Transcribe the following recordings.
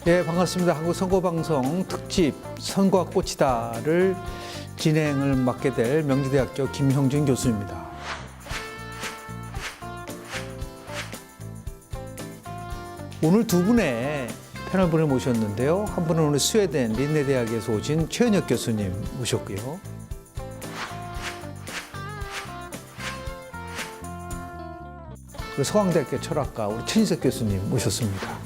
예, 반갑습니다. 한국선거방송 특집 선거와 꽃이다를 진행을 맡게 될 명지대학교 김형준 교수입니다. 오늘 두 분의 패널분을 모셨는데요. 한 분은 오늘 스웨덴 린네대학에서 오신 최은혁 교수님 모셨고요. 그리고 서강대학교 철학과 우리 최진석 교수님 모셨습니다.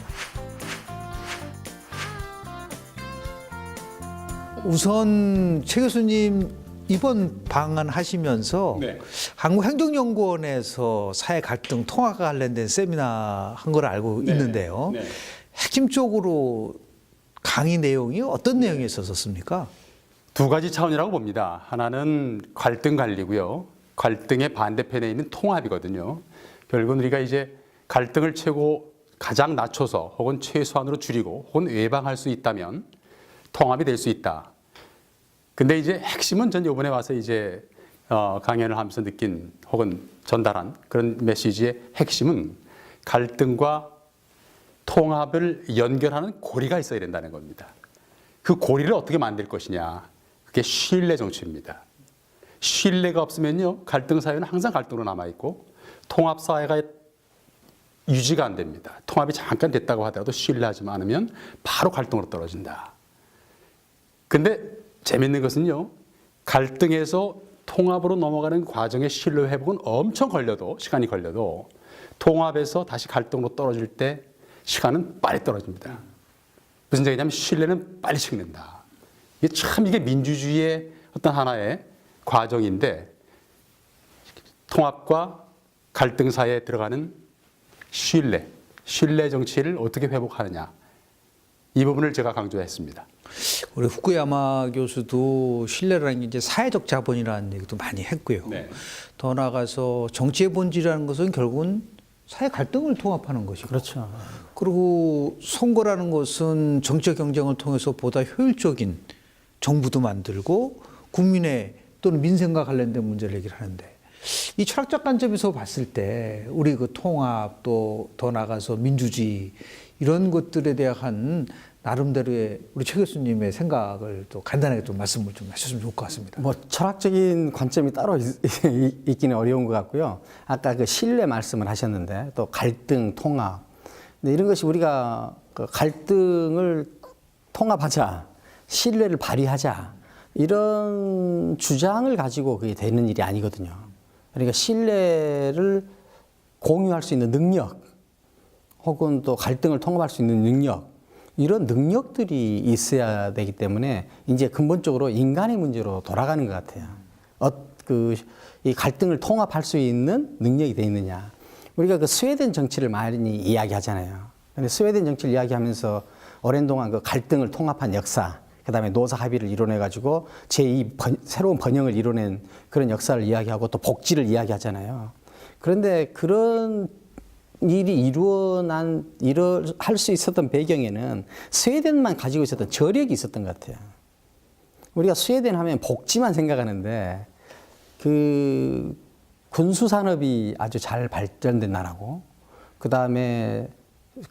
우선 최 교수님 이번 방한 하시면서 네. 한국행정연구원에서 사회 갈등 통합과 관련된 세미나 한 걸 알고 네. 있는데요. 네. 핵심적으로 강의 내용이 어떤 내용이 있었습니까? 두 가지 차원이라고 봅니다. 하나는 갈등 관리고요. 갈등의 반대편에 있는 통합이거든요. 결국은 우리가 이제 갈등을 가장 낮춰서 혹은 최소한으로 줄이고 혹은 예방할 수 있다면 통합이 될 수 있다. 근데 이제 핵심은 전 이번에 와서 이제 강연을 하면서 느낀 혹은 전달한 그런 메시지의 핵심은 갈등과 통합을 연결하는 고리가 있어야 된다는 겁니다. 그 고리를 어떻게 만들 것이냐. 그게 신뢰 정치입니다. 신뢰가 없으면요, 갈등 사회는 항상 갈등으로 남아있고 통합 사회가 유지가 안 됩니다. 통합이 잠깐 됐다고 하더라도 신뢰하지 않으면 바로 갈등으로 떨어진다. 근데 재밌는 것은요, 갈등에서 통합으로 넘어가는 과정의 신뢰 회복은 엄청 시간이 걸려도 통합에서 다시 갈등으로 떨어질 때 시간은 빨리 떨어집니다. 무슨 얘기냐면 신뢰는 빨리 식는다. 이게 민주주의의 어떤 하나의 과정인데, 통합과 갈등 사이에 들어가는 신뢰 정치를 어떻게 회복하느냐, 이 부분을 제가 강조했습니다. 우리 후쿠야마 교수도 신뢰라는 게 이제 사회적 자본이라는 얘기도 많이 했고요. 네. 더 나아가서 정치의 본질이라는 것은 결국은 사회 갈등을 통합하는 것이고, 그렇죠. 그리고 선거라는 것은 정치적 경쟁을 통해서 보다 효율적인 정부도 만들고 국민의 또는 민생과 관련된 문제를 얘기를 하는데, 이 철학적 관점에서 봤을 때 우리 그 통합 또 더 나아가서 민주주의 이런 것들에 대한 나름대로의 우리 최 교수님의 생각을 또 간단하게 좀 말씀을 좀 하셨으면 좋을 것 같습니다. 뭐 철학적인 관점이 따로 있기는 어려운 것 같고요. 아까 그 신뢰 말씀을 하셨는데 또 갈등, 통합. 근데 이런 것이 우리가 그 갈등을 통합하자, 신뢰를 발휘하자, 이런 주장을 가지고 그게 되는 일이 아니거든요. 그러니까 신뢰를 공유할 수 있는 능력, 혹은 또 갈등을 통합할 수 있는 능력, 이런 능력들이 있어야 되기 때문에 이제 근본적으로 인간의 문제로 돌아가는 것 같아요. 이 갈등을 통합할 수 있는 능력이 돼 있느냐. 우리가 그 스웨덴 정치를 많이 이야기하잖아요. 근데 스웨덴 정치를 이야기하면서 오랜 동안 그 갈등을 통합한 역사, 그 다음에 노사 합의를 이뤄내가지고 새로운 번영을 이뤄낸 그런 역사를 이야기하고 또 복지를 이야기하잖아요. 그런데 그런 일이 할 수 있었던 배경에는 스웨덴만 가지고 있었던 저력이 있었던 것 같아요. 우리가 스웨덴 하면 복지만 생각하는데 그 군수산업이 아주 잘 발전된 나라고, 그 다음에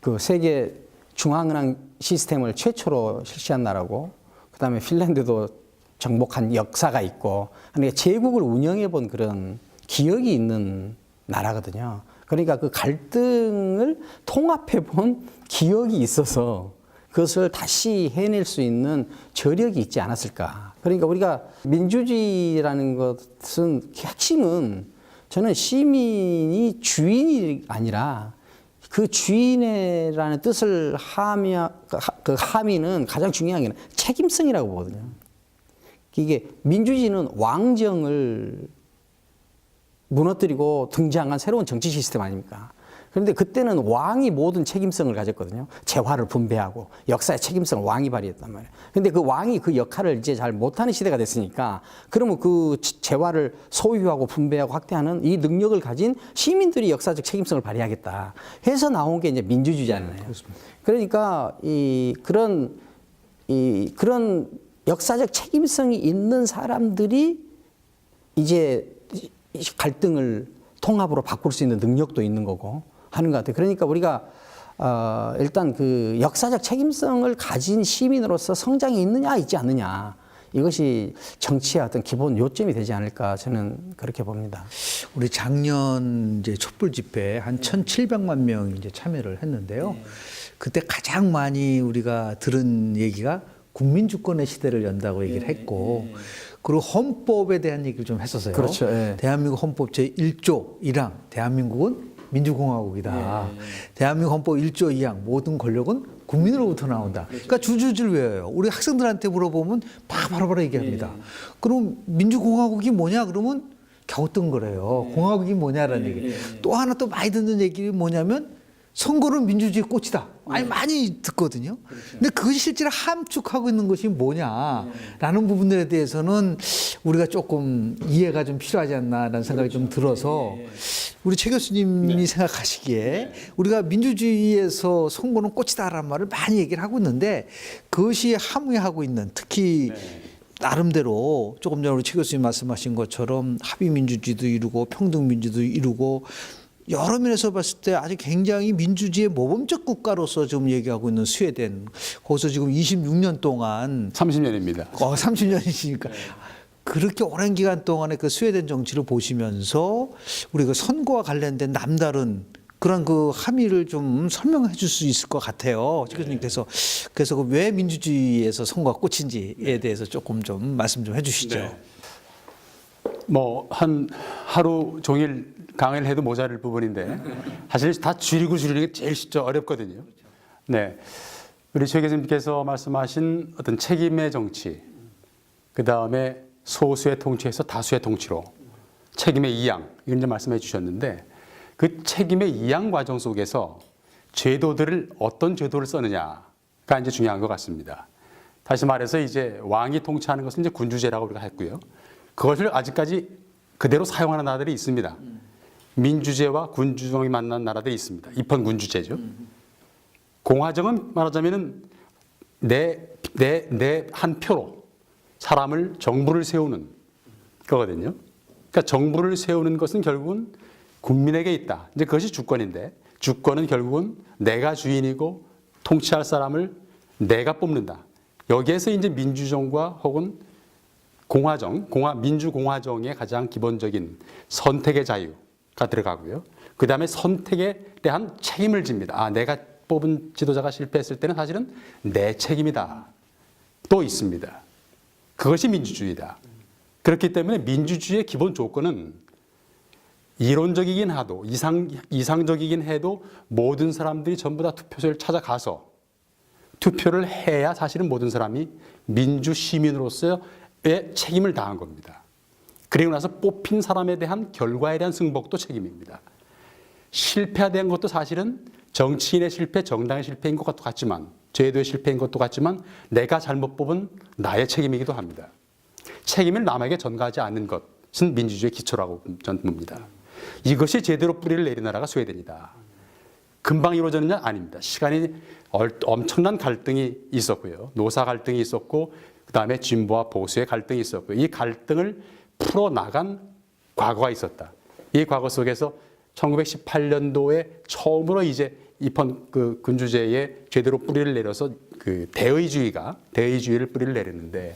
그 세계 중앙은행 시스템을 최초로 실시한 나라고, 그 다음에 핀란드도 정복한 역사가 있고, 그러니까 제국을 운영해 본 그런 기억이 있는 나라거든요. 그러니까 그 갈등을 통합해 본 기억이 있어서 그것을 다시 해낼 수 있는 저력이 있지 않았을까. 그러니까 우리가 민주주의라는 것은 핵심은, 저는 시민이 주인이 아니라 그 주인이라는 뜻을 함의는 가장 중요한 게 책임성이라고 보거든요. 이게 민주주의는 왕정을 무너뜨리고 등장한 새로운 정치 시스템 아닙니까? 그런데 그때는 왕이 모든 책임성을 가졌거든요. 재화를 분배하고 역사의 책임성을 왕이 발휘했단 말이에요. 그런데 그 왕이 그 역할을 이제 잘 못하는 시대가 됐으니까, 그러면 그 재화를 소유하고 분배하고 확대하는 이 능력을 가진 시민들이 역사적 책임성을 발휘하겠다 해서 나온 게 이제 민주주의잖아요. 그러니까 그런 역사적 책임성이 있는 사람들이 이제 갈등을 통합으로 바꿀 수 있는 능력도 있는 거고 하는 것 같아요. 그러니까 우리가 일단 그 역사적 책임성을 가진 시민으로서 성장이 있느냐 있지 않느냐 이것이 정치의 어떤 기본 요점이 되지 않을까 저는 그렇게 봅니다. 우리 작년 이제 촛불 집회에 한 1,700만 명이 이제 참여를 했는데요. 그때 가장 많이 우리가 들은 얘기가 국민 주권의 시대를 연다고 얘기를 했고, 그리고 헌법에 대한 얘기를 좀 했었어요. 그렇죠. 예. 대한민국 헌법 제1조 1항, 대한민국은 민주공화국이다. 대한민국 헌법 1조 2항, 모든 권력은 국민으로부터 나온다. 그러니까 줄줄줄 외워요. 우리 학생들한테 물어보면 바로바로 얘기합니다. 그럼 민주공화국이 뭐냐? 그러면 갸우뚱거려요. 공화국이 뭐냐라는 얘기. 또 하나 또 많이 듣는 얘기 뭐냐면 선거는 민주주의의 꽃이다. 아니 많이 듣거든요. 근데 그것이 실제로 함축하고 있는 것이 뭐냐라는 부분들에 대해서는 우리가 조금 이해가 좀 필요하지 않나라는 생각이 좀 들어서 우리 최 교수님이 생각하시기에 우리가 민주주의에서 선거는 꽃이다라는 말을 많이 얘기를 하고 있는데 그것이 함의하고 있는 특히 나름대로 조금 전에 우리 최 교수님 말씀하신 것처럼 합의민주주의도 이루고 평등민주도 이루고 여러 면에서 봤을 때 아주 굉장히 민주주의의 모범적 국가로서 지금 얘기하고 있는 스웨덴, 거기서 지금 26년 동안 30년입니다. 30년이시니까 그렇게 오랜 기간 동안의 그 스웨덴 정치를 보시면서 우리 그 선거와 관련된 남다른 그런 그 함의를 좀 설명해 줄 수 있을 것 같아요. 최 교수님께서. 그래서 그 왜 민주주의에서 선거가 꽃인지에 대해서 조금 좀 말씀 좀 해주시죠. 네. 뭐 한 하루 종일 강의를 해도 모자랄 부분인데 사실 다 줄이는 게 제일 쉽죠. 어렵거든요. 네, 우리 최 교수님께서 말씀하신 어떤 책임의 정치, 그 다음에 소수의 통치에서 다수의 통치로 책임의 이양 이런 점 말씀해 주셨는데 그 책임의 이양 과정 속에서 제도들을 어떤 제도를 쓰느냐가 이제 중요한 것 같습니다. 다시 말해서 이제 왕이 통치하는 것은 이제 군주제라고 우리가 했고요. 그것을 아직까지 그대로 사용하는 나라들이 있습니다. 민주제와 군주정이 만난 나라들이 있습니다. 입헌군주제죠. 공화정은 말하자면은 내 한 표로 사람을 정부를 세우는 거거든요. 그러니까 정부를 세우는 것은 결국은 국민에게 있다. 이제 그것이 주권인데 주권은 결국은 내가 주인이고 통치할 사람을 내가 뽑는다. 여기에서 이제 민주정과 혹은 공화정, 민주공화정의 가장 기본적인 선택의 자유가 들어가고요. 그 다음에 선택에 대한 책임을 집니다. 내가 뽑은 지도자가 실패했을 때는 사실은 내 책임이다. 또 있습니다. 그것이 민주주의다. 그렇기 때문에 민주주의의 기본 조건은 이론적이긴 해도 이상적이긴 해도 모든 사람들이 전부 다 투표소를 찾아가서 투표를 해야 사실은 모든 사람이 민주 시민으로서의 책임을 다한 겁니다. 그리고 나서 뽑힌 사람에 대한 결과에 대한 승복도 책임입니다. 실패된 것도 사실은 정치인의 실패, 정당의 실패인 것도 같지만 제도의 실패인 것도 같지만 내가 잘못 뽑은 나의 책임이기도 합니다. 책임을 남에게 전가하지 않는 것은 민주주의의 기초라고 저는 봅니다. 이것이 제대로 뿌리를 내린 나라가 스웨덴이다. 금방 이루어졌느냐? 아닙니다. 시간이 엄청난 갈등이 있었고요. 노사 갈등이 있었고 그다음에 진보와 보수의 갈등이 있었고요. 이 갈등을 풀어나간 과거가 있었다. 이 과거 속에서 1918년도에 처음으로 이제 입헌 그 군주제에 제대로 뿌리를 내려서 그 대의주의를 뿌리를 내렸는데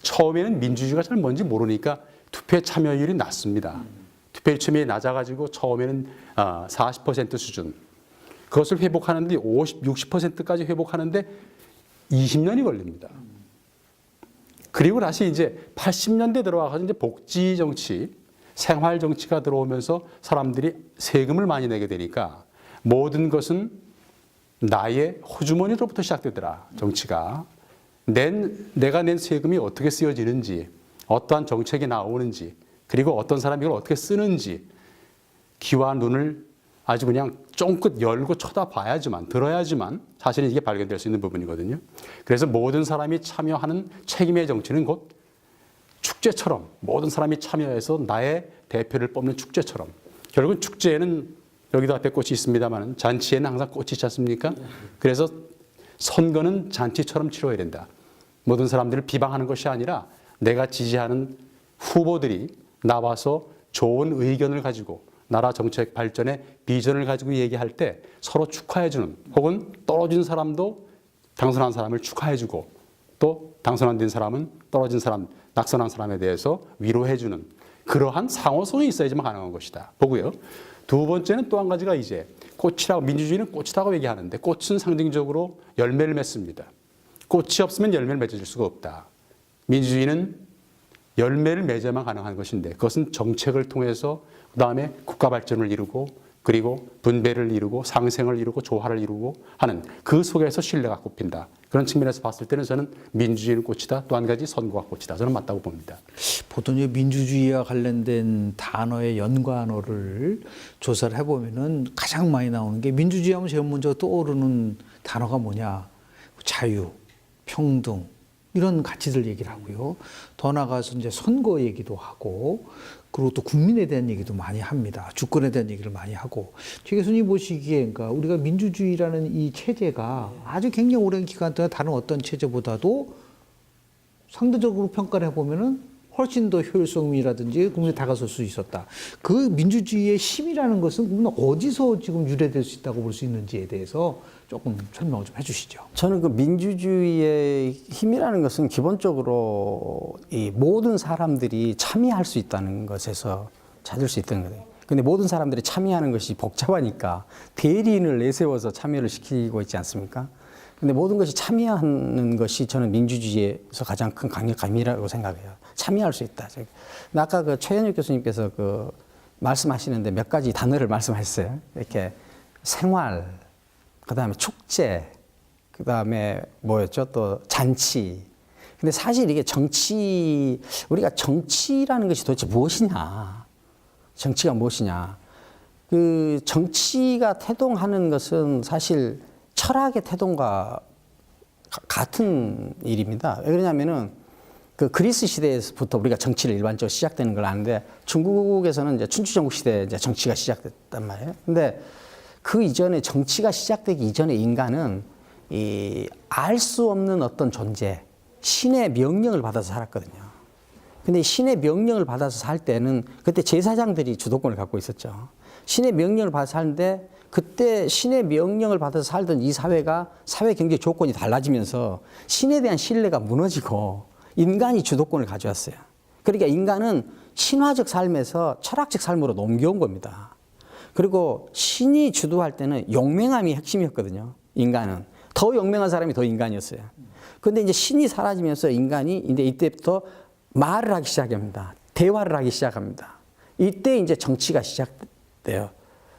처음에는 민주주의가 잘 뭔지 모르니까 투표에 참여율이 낮습니다. 투표에 참여율이 낮아가지고 처음에는 40% 수준. 그것을 회복하는데 60%까지 회복하는데 20년이 걸립니다. 그리고 다시 이제 80년대 들어와서 이제 복지 정치, 생활 정치가 들어오면서 사람들이 세금을 많이 내게 되니까 모든 것은 나의 호주머니로부터 시작되더라. 정치가 내가 낸 세금이 어떻게 쓰여지는지, 어떠한 정책이 나오는지, 그리고 어떤 사람이 이걸 어떻게 쓰는지 귀와 눈을 아주 그냥 쫑긋 열고 쳐다봐야지만, 들어야지만 사실은 이게 발견될 수 있는 부분이거든요. 그래서 모든 사람이 참여하는 책임의 정치는 곧 축제처럼 모든 사람이 참여해서 나의 대표를 뽑는 축제처럼 결국은 축제에는 여기도 앞에 꽃이 있습니다만 잔치에는 항상 꽃이 있지 않습니까? 그래서 선거는 잔치처럼 치러야 된다. 모든 사람들을 비방하는 것이 아니라 내가 지지하는 후보들이 나와서 좋은 의견을 가지고 나라 정책 발전의 비전을 가지고 얘기할 때 서로 축하해주는 혹은 떨어진 사람도 당선한 사람을 축하해주고 또 당선 안 된 사람은 떨어진 사람, 낙선한 사람에 대해서 위로해주는 그러한 상호성이 있어야지만 가능한 것이다 보고요. 두 번째는 또 한 가지가 이제 꽃이라고, 민주주의는 꽃이라고 얘기하는데 꽃은 상징적으로 열매를 맺습니다. 꽃이 없으면 열매를 맺어줄 수가 없다. 민주주의는 열매를 맺어야만 가능한 것인데 그것은 정책을 통해서 그다음에 국가 발전을 이루고 그리고 분배를 이루고 상생을 이루고 조화를 이루고 하는 그 속에서 신뢰가 꼽힌다. 그런 측면에서 봤을 때는 저는 민주주의는 꽃이다. 또 한 가지 선거가 꽃이다. 저는 맞다고 봅니다. 보통 이 민주주의와 관련된 단어의 연관어를 조사를 해보면은 가장 많이 나오는 게 민주주의 하면 제일 먼저 떠오르는 단어가 뭐냐? 자유, 평등, 이런 가치들 얘기를 하고요. 더 나아가서 이제 선거 얘기도 하고, 그리고 또 국민에 대한 얘기도 많이 합니다. 주권에 대한 얘기를 많이 하고. 최 교수님 보시기에, 그러니까 우리가 민주주의라는 이 체제가 아주 굉장히 오랜 기간 동안 다른 어떤 체제보다도 상대적으로 평가를 해보면은 훨씬 더 효율성이라든지 국민에 다가설 수 있었다. 그 민주주의의 힘이라는 것은 그러면 어디서 지금 유래될 수 있다고 볼 수 있는지에 대해서 조금 설명을 좀 해주시죠. 저는 그 민주주의의 힘이라는 것은 기본적으로 이 모든 사람들이 참여할 수 있다는 것에서 찾을 수 있다는 거예요. 근데 모든 사람들이 참여하는 것이 복잡하니까 대리인을 내세워서 참여를 시키고 있지 않습니까? 근데 모든 것이 참여하는 것이 저는 민주주의에서 가장 큰 강력함이라고 생각해요. 참여할 수 있다. 아까 그 최현욱 교수님께서 그 말씀하시는데 몇 가지 단어를 말씀하셨어요. 이렇게 생활, 그 다음에 축제, 그 다음에 뭐였죠? 또 잔치. 근데 사실 이게 정치, 우리가 정치라는 것이 도대체 무엇이냐? 정치가 무엇이냐? 그 정치가 태동하는 것은 사실 철학의 태동과 같은 일입니다. 왜 그러냐면은 그 그리스 시대에서부터 우리가 정치를 일반적으로 시작되는 걸 아는데 중국에서는 이제 춘추전국 시대에 이제 정치가 시작됐단 말이에요. 근데 그 이전에 정치가 시작되기 이전에 인간은 이 알 수 없는 어떤 존재, 신의 명령을 받아서 살았거든요. 근데 신의 명령을 받아서 살 때는 그때 제사장들이 주도권을 갖고 있었죠. 신의 명령을 받아서 사는데 그때 신의 명령을 받아서 살던 이 사회가 사회 경제 조건이 달라지면서 신에 대한 신뢰가 무너지고 인간이 주도권을 가져왔어요. 그러니까 인간은 신화적 삶에서 철학적 삶으로 옮겨온 겁니다. 그리고 신이 주도할 때는 용맹함이 핵심이었거든요. 인간은. 더 용맹한 사람이 더 인간이었어요. 그런데 이제 신이 사라지면서 인간이 이제 이때부터 말을 하기 시작합니다. 대화를 하기 시작합니다. 이때 이제 정치가 시작돼요.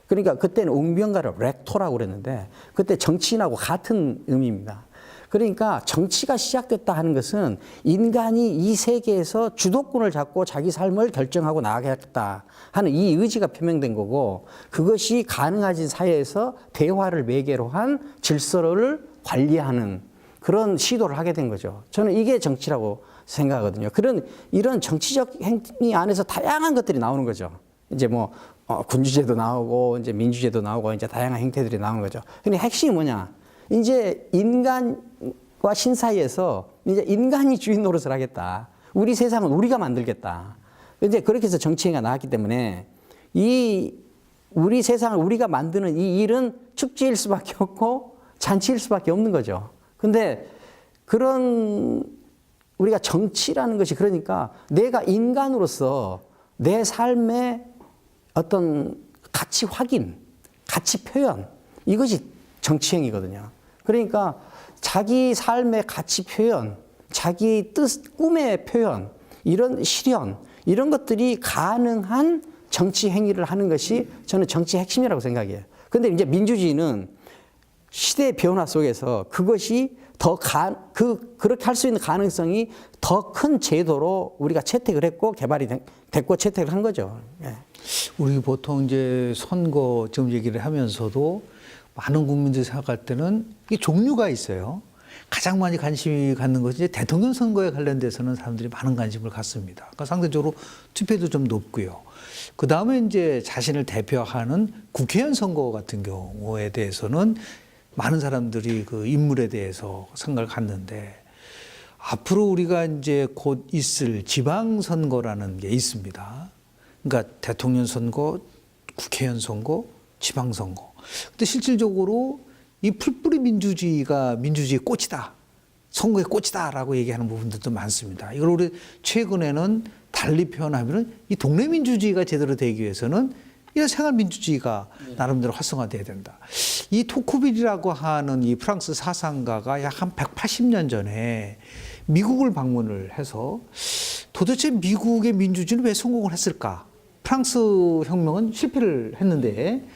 그러니까 그때는 웅변가를 렉토라고 그랬는데 그때 정치인하고 같은 의미입니다. 그러니까 정치가 시작됐다 하는 것은 인간이 이 세계에서 주도권을 잡고 자기 삶을 결정하고 나아가겠다 하는 이 의지가 표명된 거고 그것이 가능해진 사회에서 대화를 매개로 한 질서를 관리하는 그런 시도를 하게 된 거죠. 저는 이게 정치라고 생각하거든요. 이런 정치적 행위 안에서 다양한 것들이 나오는 거죠. 이제 뭐 군주제도 나오고 이제 민주제도 나오고 이제 다양한 형태들이 나오는 거죠. 근데 핵심이 뭐냐? 이제 인간과 신 사이에서 이제 인간이 주인 노릇을 하겠다. 우리 세상은 우리가 만들겠다. 이제 그렇게 해서 정치가 나왔기 때문에 이 우리 세상을 우리가 만드는 이 일은 축제일 수밖에 없고 잔치일 수밖에 없는 거죠. 근데 그런 우리가 정치라는 것이 그러니까 내가 인간으로서 내 삶의 어떤 가치 확인, 가치 표현 이것이 정치행위거든요. 그러니까 자기 삶의 가치 표현, 자기 뜻, 꿈의 표현, 이런 실현, 이런 것들이 가능한 정치 행위를 하는 것이 저는 정치의 핵심이라고 생각해요. 그런데 이제 민주주의는 시대의 변화 속에서 그것이 그렇게 할 수 있는 가능성이 더 큰 제도로 우리가 채택을 했고 개발이 됐고 채택을 한 거죠. 예. 우리 보통 이제 선거 지금 얘기를 하면서도 많은 국민들이 생각할 때는 이게 종류가 있어요. 가장 많이 관심이 갖는 것이 이제 대통령 선거에 관련돼서는 사람들이 많은 관심을 갖습니다. 그러니까 상대적으로 투표도 좀 높고요. 그 다음에 이제 자신을 대표하는 국회의원 선거 같은 경우에 대해서는 많은 사람들이 그 인물에 대해서 생각을 갖는데 앞으로 우리가 이제 곧 있을 지방선거라는 게 있습니다. 그러니까 대통령 선거, 국회의원 선거, 지방선거. 근데 실질적으로 이 풀뿌리 민주주의가 민주주의의 꽃이다. 선거의 꽃이다라고 얘기하는 부분들도 많습니다. 이걸 우리 최근에는 달리 표현하면은 이 동네 민주주의가 제대로 되기 위해서는 이런 생활 민주주의가 나름대로 활성화돼야 된다. 이 토크빌이라고 하는 이 프랑스 사상가가 약 한 180년 전에 미국을 방문을 해서 도대체 미국의 민주주의는 왜 성공을 했을까? 프랑스 혁명은 실패를 했는데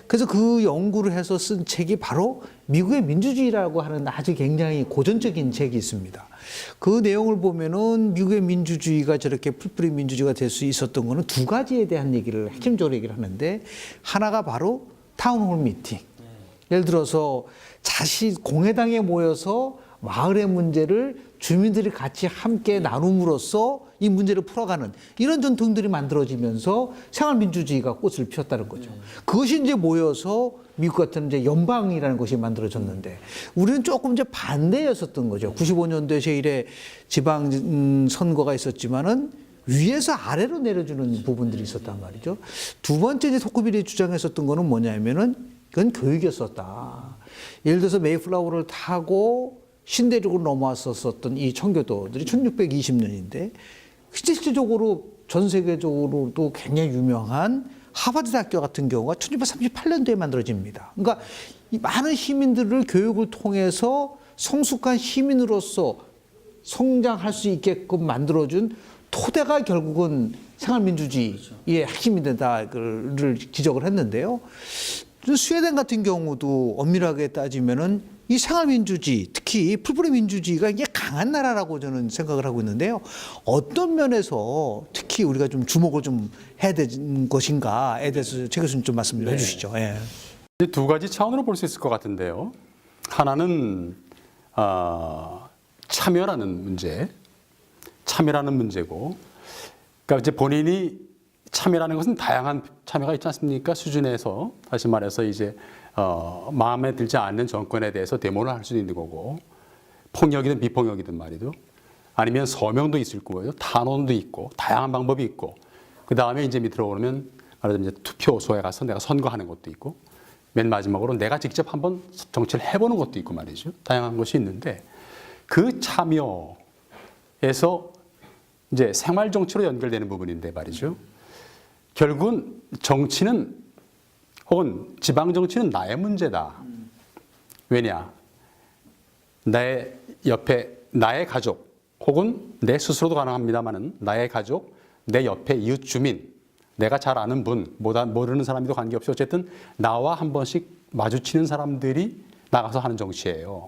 그래서 그 연구를 해서 쓴 책이 바로 미국의 민주주의라고 하는 아주 굉장히 고전적인 책이 있습니다. 그 내용을 보면은 미국의 민주주의가 저렇게 풀뿌리 민주주의가 될 수 있었던 거는 두 가지에 대한 얘기를 핵심적으로 얘기를 하는데 하나가 바로 타운홀 미팅. 예를 들어서 공회당에 모여서 마을의 문제를 주민들이 같이 함께 나눔으로써 이 문제를 풀어가는 이런 전통들이 만들어지면서 생활민주주의가 꽃을 피웠다는 거죠. 그것이 이제 모여서 미국 같은 이제 연방이라는 것이 만들어졌는데 우리는 조금 이제 반대였었던 거죠. 95년도에 제1회 지방 선거가 있었지만은 위에서 아래로 내려주는 부분들이 있었단 말이죠. 두 번째 이제 토크빌이 주장했었던 거는 뭐냐면은 그건 교육이었었다. 예를 들어서 메이플라워를 타고 신대륙으로 넘어왔었던 이 청교도들이 1620년인데 실질적으로 전 세계적으로도 굉장히 유명한 하버드 대학교 같은 경우가 1638년도에 만들어집니다. 그러니까 이 많은 시민들을 교육을 통해서 성숙한 시민으로서 성장할 수 있게끔 만들어준 토대가 결국은 생활민주주의의 핵심이 된다를 지적을 했는데요. 스웨덴 같은 경우도 엄밀하게 따지면은 이 생활민주주의, 특히 풀뿌리 민주주의가 이게 강한 나라라고 저는 생각을 하고 있는데요. 어떤 면에서 특히 우리가 좀 주목을 좀 해야 되는 것인가에 대해서 최 교수님 좀 말씀 좀 해주시죠. 예. 두 가지 차원으로 볼 수 있을 것 같은데요. 하나는 참여라는 문제고, 그러니까 이제 본인이 참여라는 것은 다양한 참여가 있지 않습니까? 수준에서 다시 말해서 이제 마음에 들지 않는 정권에 대해서 데모를 할 수도 있는 거고, 폭력이든 비폭력이든 말이죠. 아니면 서명도 있을 거고요, 탄원도 있고, 다양한 방법이 있고, 그 다음에 이제 밑으로 오르면 말하자면 이제 투표소에 가서 내가 선거하는 것도 있고, 맨 마지막으로 내가 직접 한번 정치를 해보는 것도 있고 말이죠. 다양한 것이 있는데 그 참여에서 이제 생활 정치로 연결되는 부분인데 말이죠. 결국은 정치는 혹은 지방 정치는 나의 문제다. 왜냐? 나의 옆에 나의 가족 혹은 내 스스로도 가능합니다만은 나의 가족, 내 옆에 이웃 주민, 내가 잘 아는 분, 모르는 사람이도 관계없이 어쨌든 나와 한 번씩 마주치는 사람들이 나가서 하는 정치예요.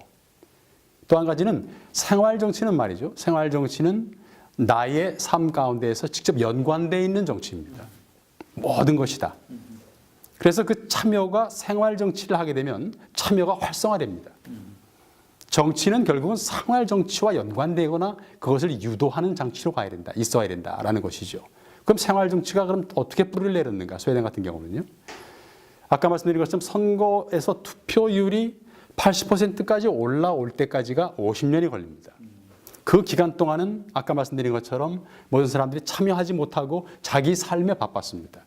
또 한 가지는 생활 정치는 말이죠. 생활 정치는 나의 삶 가운데에서 직접 연관되어 있는 정치입니다. 모든 것이다. 그래서 그 참여가 생활 정치를 하게 되면 참여가 활성화됩니다. 정치는 결국은 생활 정치와 연관되거나 그것을 유도하는 장치로 가야 된다, 있어야 된다라는 것이죠. 그럼 생활 정치가 그럼 어떻게 뿌리를 내렸는가? 스웨덴 같은 경우는요. 아까 말씀드린 것처럼 선거에서 투표율이 80%까지 올라올 때까지가 50년이 걸립니다. 그 기간 동안은 아까 말씀드린 것처럼 모든 사람들이 참여하지 못하고 자기 삶에 바빴습니다.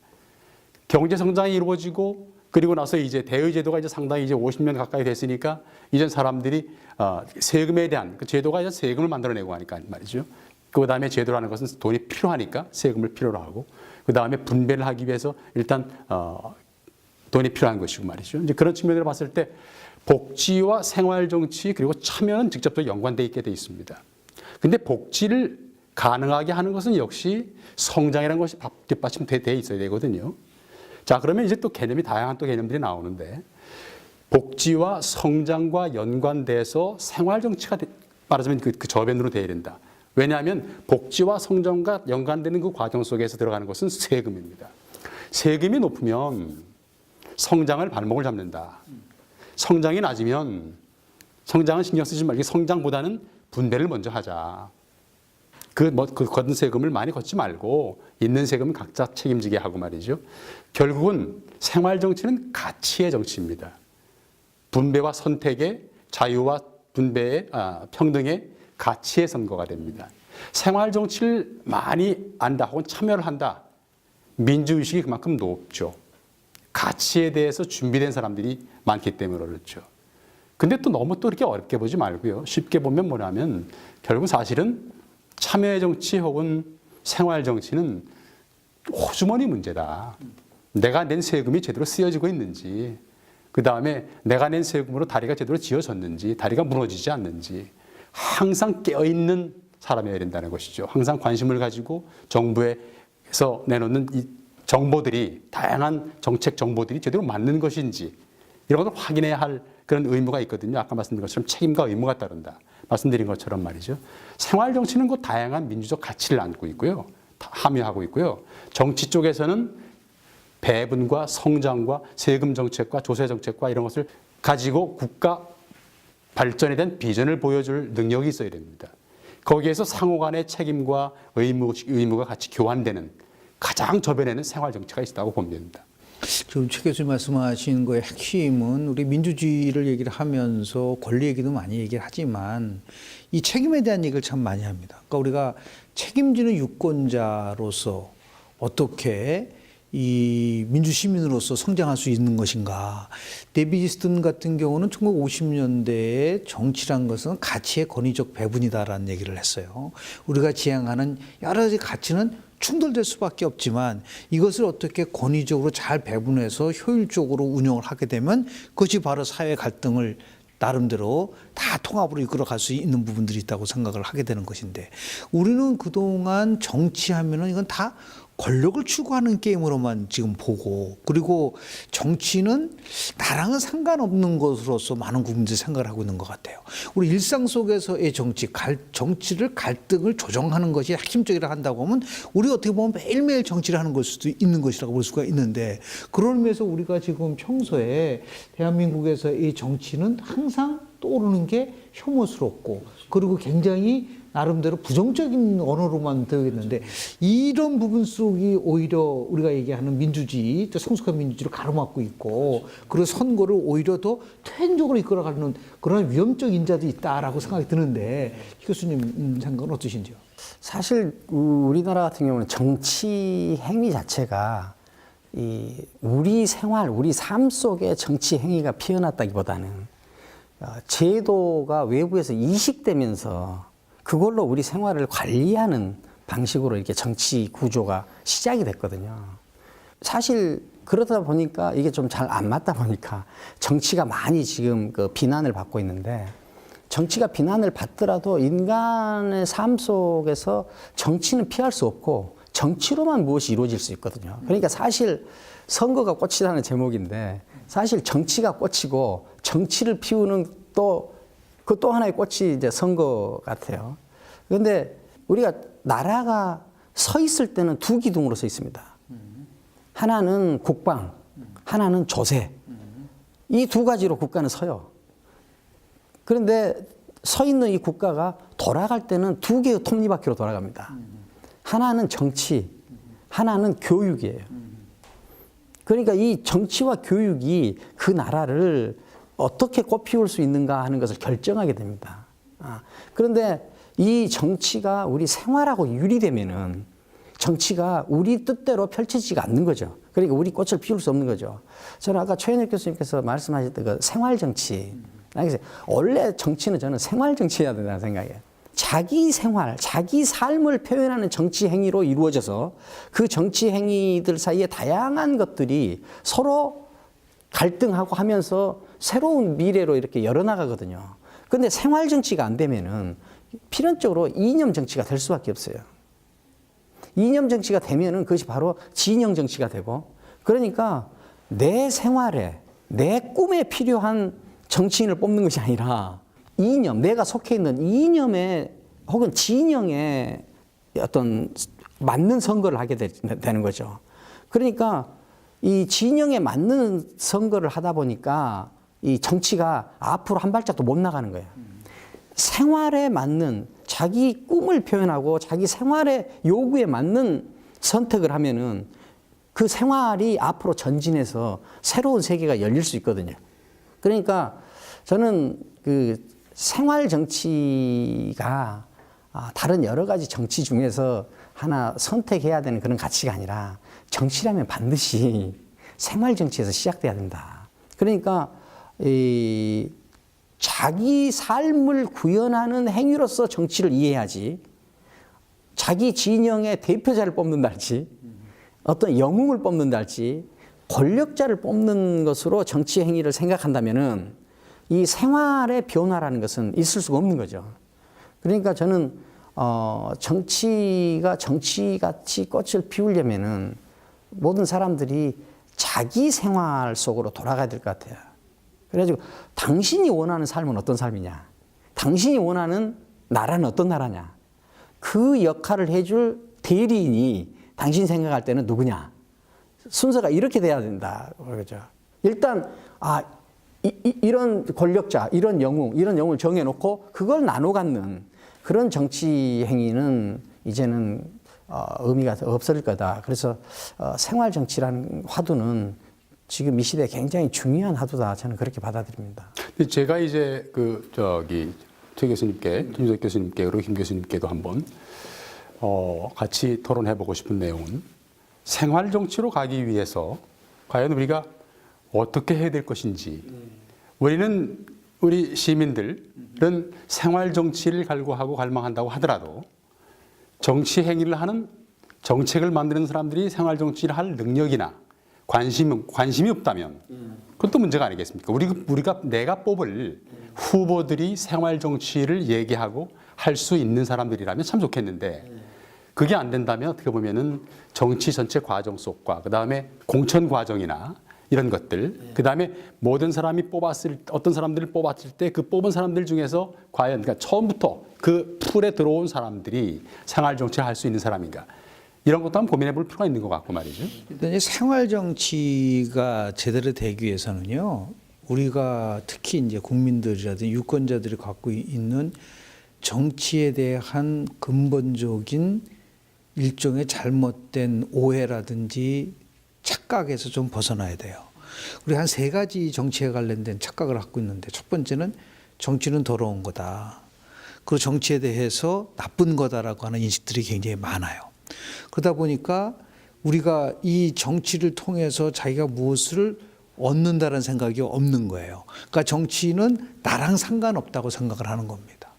경제 성장이 이루어지고 그리고 나서 이제 대의 제도가 이제 상당히 이제 50년 가까이 됐으니까 이전 사람들이 세금에 대한 그 제도가 이제 세금을 만들어내고 하니까 말이죠. 그 다음에 제도라는 것은 돈이 필요하니까 세금을 필요로 하고 그 다음에 분배를 하기 위해서 일단 돈이 필요한 것이고 말이죠. 이제 그런 측면으로 봤을 때 복지와 생활 정치 그리고 참여는 직접적으로 연관되어 있게 돼 있습니다. 근데 복지를 가능하게 하는 것은 역시 성장이라는 것이 뒷받침돼 있어야 되거든요. 자, 그러면 이제 또 개념이 다양한 또 개념들이 나오는데 복지와 성장과 연관돼서 생활 정치가 말하자면 그 저변으로 돼야 된다. 왜냐하면 복지와 성장과 연관되는 그 과정 속에서 들어가는 것은 세금입니다. 세금이 높으면 성장을 발목을 잡는다. 성장이 낮으면 성장은 신경 쓰지 말고 성장보다는 분배를 먼저 하자. 그 걷은 세금을 많이 걷지 말고 있는 세금은 각자 책임지게 하고 말이죠. 결국은 생활 정치는 가치의 정치입니다. 분배와 선택의 자유와 분배의 평등의 가치의 선거가 됩니다. 생활 정치를 많이 안다 혹은 참여를 한다. 민주의식이 그만큼 높죠. 가치에 대해서 준비된 사람들이 많기 때문에 그렇죠. 근데 또 너무 또 이렇게 어렵게 보지 말고요. 쉽게 보면 뭐냐면 결국 사실은 참여 정치 혹은 생활 정치는 호주머니 문제다. 내가 낸 세금이 제대로 쓰여지고 있는지, 그 다음에 내가 낸 세금으로 다리가 제대로 지어졌는지, 다리가 무너지지 않는지 항상 깨어있는 사람이어야 된다는 것이죠. 항상 관심을 가지고 정부에서 내놓는 이 정보들이, 다양한 정책 정보들이 제대로 맞는 것인지 이런 것을 확인해야 할 그런 의무가 있거든요. 아까 말씀드린 것처럼 책임과 의무가 따른다. 말씀드린 것처럼 말이죠. 생활 정치는 그 다양한 민주적 가치를 안고 있고요. 함유하고 있고요. 정치 쪽에서는 배분과 성장과 세금 정책과 조세 정책과 이런 것을 가지고 국가 발전에 대한 비전을 보여줄 능력이 있어야 됩니다. 거기에서 상호 간의 책임과 의무가 같이 교환되는 가장 저변에는 생활 정치가 있다고 보면 됩니다. 지금 최 교수님 말씀하신 거의 핵심은 우리 민주주의를 얘기를 하면서 권리 얘기도 많이 얘기를 하지만 이 책임에 대한 얘기를 참 많이 합니다. 그러니까 우리가 책임지는 유권자로서 어떻게 이 민주시민으로서 성장할 수 있는 것인가. 데이비드 스턴 같은 경우는 1950년대에 정치란 것은 가치의 권위적 배분이다라는 얘기를 했어요. 우리가 지향하는 여러 가지 가치는 충돌될 수밖에 없지만 이것을 어떻게 권위적으로 잘 배분해서 효율적으로 운영을 하게 되면 그것이 바로 사회 갈등을 나름대로 다 통합으로 이끌어갈 수 있는 부분들이 있다고 생각을 하게 되는 것인데 우리는 그동안 정치하면은 이건 다 권력을 추구하는 게임으로만 지금 보고 그리고 정치는 나랑은 상관없는 것으로서 많은 국민들이 생각을 하고 있는 것 같아요. 우리 일상 속에서의 정치를 갈등을 조정하는 것이 핵심적이라 한다고 하면 우리 어떻게 보면 매일매일 정치를 하는 걸 수도 있는 것이라고 볼 수가 있는데 그런 의미에서 우리가 지금 평소에 대한민국에서의 정치는 항상 떠오르는 게 혐오스럽고 그리고 굉장히 나름대로 부정적인 언어로만 되어있는데 이런 부분 속이 오히려 우리가 얘기하는 민주주의, 또 성숙한 민주주의를 가로막고 있고 그리고 선거를 오히려 더 퇴행적으로 이끌어가는 그런 위험적 인자도 있다라고 생각이 드는데 교수님 생각은 어떠신지요? 사실 우리나라 같은 경우는 정치 행위 자체가 우리 생활, 우리 삶 속에 정치 행위가 피어났다기보다는 제도가 외부에서 이식되면서 그걸로 우리 생활을 관리하는 방식으로 이렇게 정치 구조가 시작이 됐거든요. 사실 그러다 보니까 이게 좀 잘 안 맞다 보니까 정치가 많이 지금 그 비난을 받고 있는데 정치가 비난을 받더라도 인간의 삶 속에서 정치는 피할 수 없고 정치로만 무엇이 이루어질 수 있거든요. 그러니까 사실 선거가 꽃이라는 제목인데 사실 정치가 꽃이고 정치를 피우는 또 하나의 꽃이 이제 선거 같아요. 그런데 우리가 나라가 서 있을 때는 두 기둥으로 서 있습니다. 하나는 국방, 하나는 조세. 이 두 가지로 국가는 서요. 그런데 서 있는 이 국가가 돌아갈 때는 두 개의 톱니바퀴로 돌아갑니다. 하나는 정치, 하나는 교육이에요. 그러니까 이 정치와 교육이 그 나라를 어떻게 꽃피울 수 있는가 하는 것을 결정하게 됩니다. 그런데 이 정치가 우리 생활하고 유리되면은 정치가 우리 뜻대로 펼쳐지지가 않는 거죠. 그러니까 우리 꽃을 피울 수 없는 거죠. 저는 아까 최현혁 교수님께서 말씀하셨던 그 생활 정치. 원래 정치는 저는 생활 정치해야 된다는 생각이에요. 자기 생활, 자기 삶을 표현하는 정치 행위로 이루어져서 그 정치 행위들 사이에 다양한 것들이 서로 갈등하고 하면서 새로운 미래로 이렇게 열어나가거든요. 그런데 생활 정치가 안 되면은 필연적으로 이념 정치가 될 수밖에 없어요. 이념 정치가 되면은 그것이 바로 진영 정치가 되고 그러니까 내 생활에 내 꿈에 필요한 정치인을 뽑는 것이 아니라 이념, 내가 속해 있는 이념에 혹은 진영에 어떤 맞는 선거를 하게 되는 거죠. 그러니까 이 진영에 맞는 선거를 하다 보니까 이 정치가 앞으로 한 발짝도 못 나가는 거예요. 생활에 맞는 자기 꿈을 표현하고 자기 생활의 요구에 맞는 선택을 하면은 그 생활이 앞으로 전진해서 새로운 세계가 열릴 수 있거든요. 그러니까 저는 그 생활 정치가 다른 여러 가지 정치 중에서 하나 선택해야 되는 그런 가치가 아니라 정치라면 반드시 생활 정치에서 시작돼야 된다. 그러니까 이 자기 삶을 구현하는 행위로서 정치를 이해하지, 자기 진영의 대표자를 뽑는달지, 어떤 영웅을 뽑는달지, 권력자를 뽑는 것으로 정치 행위를 생각한다면은 이 생활의 변화라는 것은 있을 수가 없는 거죠. 그러니까 저는 정치가 정치같이 꽃을 피우려면은 모든 사람들이 자기 생활 속으로 돌아가야 될 것 같아요. 그래가지고 당신이 원하는 삶은 어떤 삶이냐? 당신이 원하는 나라는 어떤 나라냐? 그 역할을 해줄 대리인이 당신 생각할 때는 누구냐? 순서가 이렇게 돼야 된다. 그러죠. 일단 이런 권력자, 이런 영웅을 정해놓고 그걸 나눠 갖는 그런 정치 행위는 이제는 의미가 없어질 거다. 그래서 생활 정치라는 화두는 지금 이 시대에 굉장히 중요한 화두다. 저는 그렇게 받아들입니다. 근데 제가 이제 최 교수님께, 김준석 교수님께, 그리고 김 교수님께도 한번 같이 토론해보고 싶은 내용은 생활 정치로 가기 위해서 과연 우리가 어떻게 해야 될 것인지. 우리 시민들은 생활 정치를 갈구하고 갈망한다고 하더라도 정치 행위를 하는 정책을 만드는 사람들이 생활 정치를 할 능력이나 관심이 없다면 그것도 문제가 아니겠습니까? 내가 뽑을 후보들이 생활 정치를 얘기하고 할 수 있는 사람들이라면 참 좋겠는데 그게 안 된다면 어떻게 보면은 정치 전체 과정 속과 그 다음에 공천 과정이나 이런 것들, 그 다음에 모든 사람이 어떤 사람들을 뽑았을 때 그 뽑은 사람들 중에서 과연 그러니까 처음부터 그 풀에 들어온 사람들이 생활 정치를 할 수 있는 사람인가? 이런 것도 한번 고민해 볼 필요가 있는 것 같고 말이죠. 일단 생활 정치가 제대로 되기 위해서는요, 우리가 특히 이제 국민들이라든지 유권자들이 갖고 있는 정치에 대한 근본적인 일종의 잘못된 오해라든지 착각에서 좀 벗어나야 돼요. 우리 한 3가지 정치에 관련된 착각을 갖고 있는데, 첫 번째는 정치는 더러운 거다. 그리고 정치에 대해서 나쁜 거다라고 하는 인식들이 굉장히 많아요. 그러다 보니까 우리가 이 정치를 통해서 자기가 무엇을 얻는다는 생각이 없는 거예요. 그러니까 정치는 나랑 상관없다고 생각을 하는 겁니다.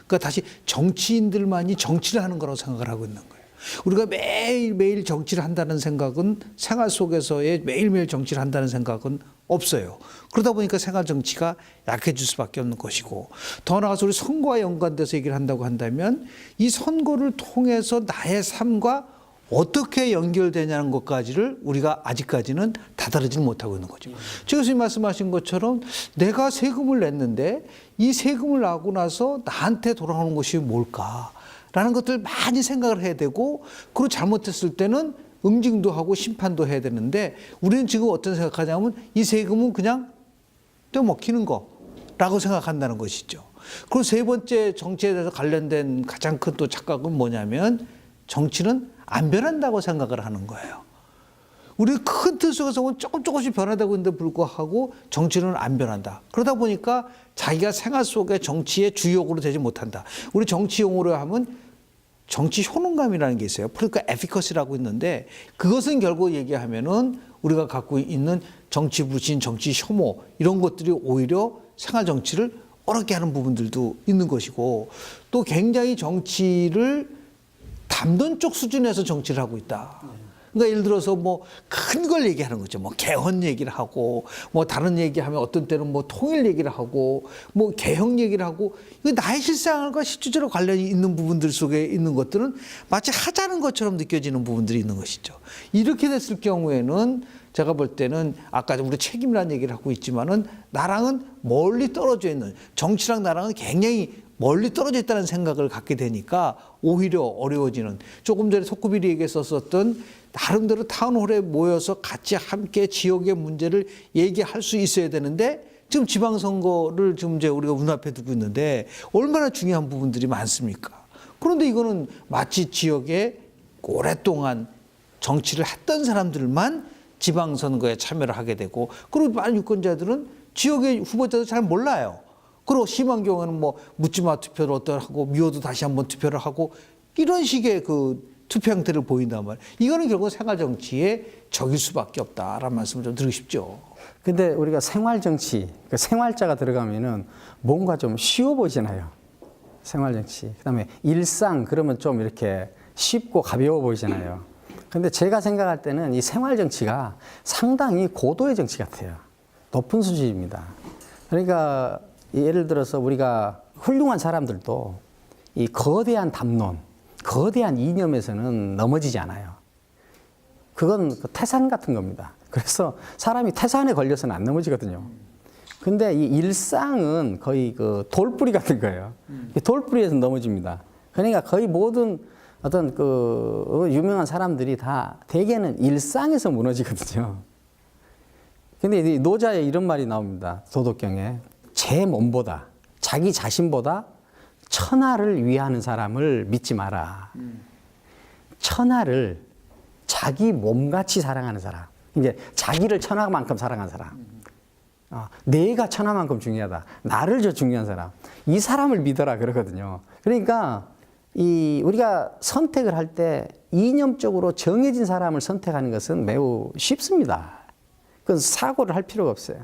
그러니까 다시 정치인들만이 정치를 하는 거라고 생각을 하고 있는 거예요. 우리가 매일매일 정치를 한다는 생각은, 생활 속에서의 매일매일 정치를 한다는 생각은 없어요. 그러다 보니까 생활 정치가 약해질 수밖에 없는 것이고, 더 나아가서 우리 선거와 연관돼서 얘기를 한다고 한다면 이 선거를 통해서 나의 삶과 어떻게 연결되냐는 것까지를 우리가 아직까지는 다다르지는 못하고 있는 거죠. 최 교수님 말씀하신 것처럼 내가 세금을 냈는데 이 세금을 나고 나서 나한테 돌아오는 것이 뭘까? 라는 것들 많이 생각을 해야 되고, 그리고 잘못했을 때는 응징도 하고 심판도 해야 되는데, 우리는 지금 어떤 생각하냐면 이 세금은 그냥 떼먹히는 거라고 생각한다는 것이죠. 그리고 3번째 정치에 대해서 관련된 가장 큰 또 착각은 뭐냐면 정치는 안 변한다고 생각을 하는 거예요. 우리 큰 틀 속에서 보면 조금씩 변화되고 있는데 불구하고 정치는 안 변한다. 그러다 보니까 자기가 생활 속에 정치의 주역으로 되지 못한다. 우리 정치 용어로 하면 정치 효능감이라는 게 있어요. 폴리티컬 에피커시라고 있는데, 그것은 결국 얘기하면은 우리가 갖고 있는 정치 불신, 정치 혐오 이런 것들이 오히려 생활 정치를 어렵게 하는 부분들도 있는 것이고, 또 굉장히 정치를 담론 쪽 수준에서 정치를 하고 있다. 그러니까 예를 들어서 뭐 큰 걸 얘기하는 거죠. 뭐 개헌 얘기를 하고, 뭐 다른 얘기하면 어떤 때는 뭐 통일 얘기를 하고, 뭐 개혁 얘기를 하고, 이거 나의 실생활과 실질적으로 관련이 있는 부분들 속에 있는 것들은 마치 하자는 것처럼 느껴지는 부분들이 있는 것이죠. 이렇게 됐을 경우에는 제가 볼 때는 아까 우리 책임이라는 얘기를 하고 있지만은 나랑은 멀리 떨어져 있는, 정치랑 나랑은 굉장히 멀리 떨어져 있다는 생각을 갖게 되니까 오히려 어려워지는, 조금 전에 속구비리 얘기했었던 나름대로 타운홀에 모여서 같이 함께 지역의 문제를 얘기할 수 있어야 되는데, 지금 지방선거를 지금 이제 우리가 눈앞에 두고 있는데 얼마나 중요한 부분들이 많습니까? 그런데 이거는 마치 지역에 오랫동안 정치를 했던 사람들만 지방선거에 참여를 하게 되고, 그리고 많은 유권자들은 지역의 후보자도 잘 몰라요. 그리고 심한 경우에는 뭐 묻지마 투표를 어떠하고 미워도 다시 한번 투표를 하고, 이런 식의 그 투표 형태를 보인단 말이에요. 이거는 결국 생활 정치의 적일 수밖에 없다라는 말씀을 좀 드리고 싶죠. 근데 우리가 생활 정치, 그 생활자가 들어가면은 뭔가 좀 쉬워 보이잖아요. 생활 정치. 그다음에 일상 그러면 좀 이렇게 쉽고 가벼워 보이잖아요. 근데 제가 생각할 때는 이 생활 정치가 상당히 고도의 정치 같아요. 높은 수준입니다. 그러니까 예를 들어서 우리가 훌륭한 사람들도 이 거대한 담론, 거대한 이념에서는 넘어지지 않아요. 그건 그 태산 같은 겁니다. 그래서 사람이 태산에 걸려서는 안 넘어지거든요. 근데 이 일상은 거의 그 돌뿌리 같은 거예요. 이 돌뿌리에서 넘어집니다. 그러니까 거의 모든 어떤 그 유명한 사람들이 다 대개는 일상에서 무너지거든요. 근데 이 노자의 이런 말이 나옵니다. 도덕경에. 제 몸보다, 자기 자신보다 천하를 위하는 사람을 믿지 마라. 천하를 자기 몸같이 사랑하는 사람. 이제 자기를 천하만큼 사랑하는 사람. 내가 천하만큼 중요하다. 나를 저 중요한 사람. 이 사람을 믿어라 그러거든요. 그러니까 우리가 선택을 할 때 이념적으로 정해진 사람을 선택하는 것은 매우 쉽습니다. 그건 사고를 할 필요가 없어요.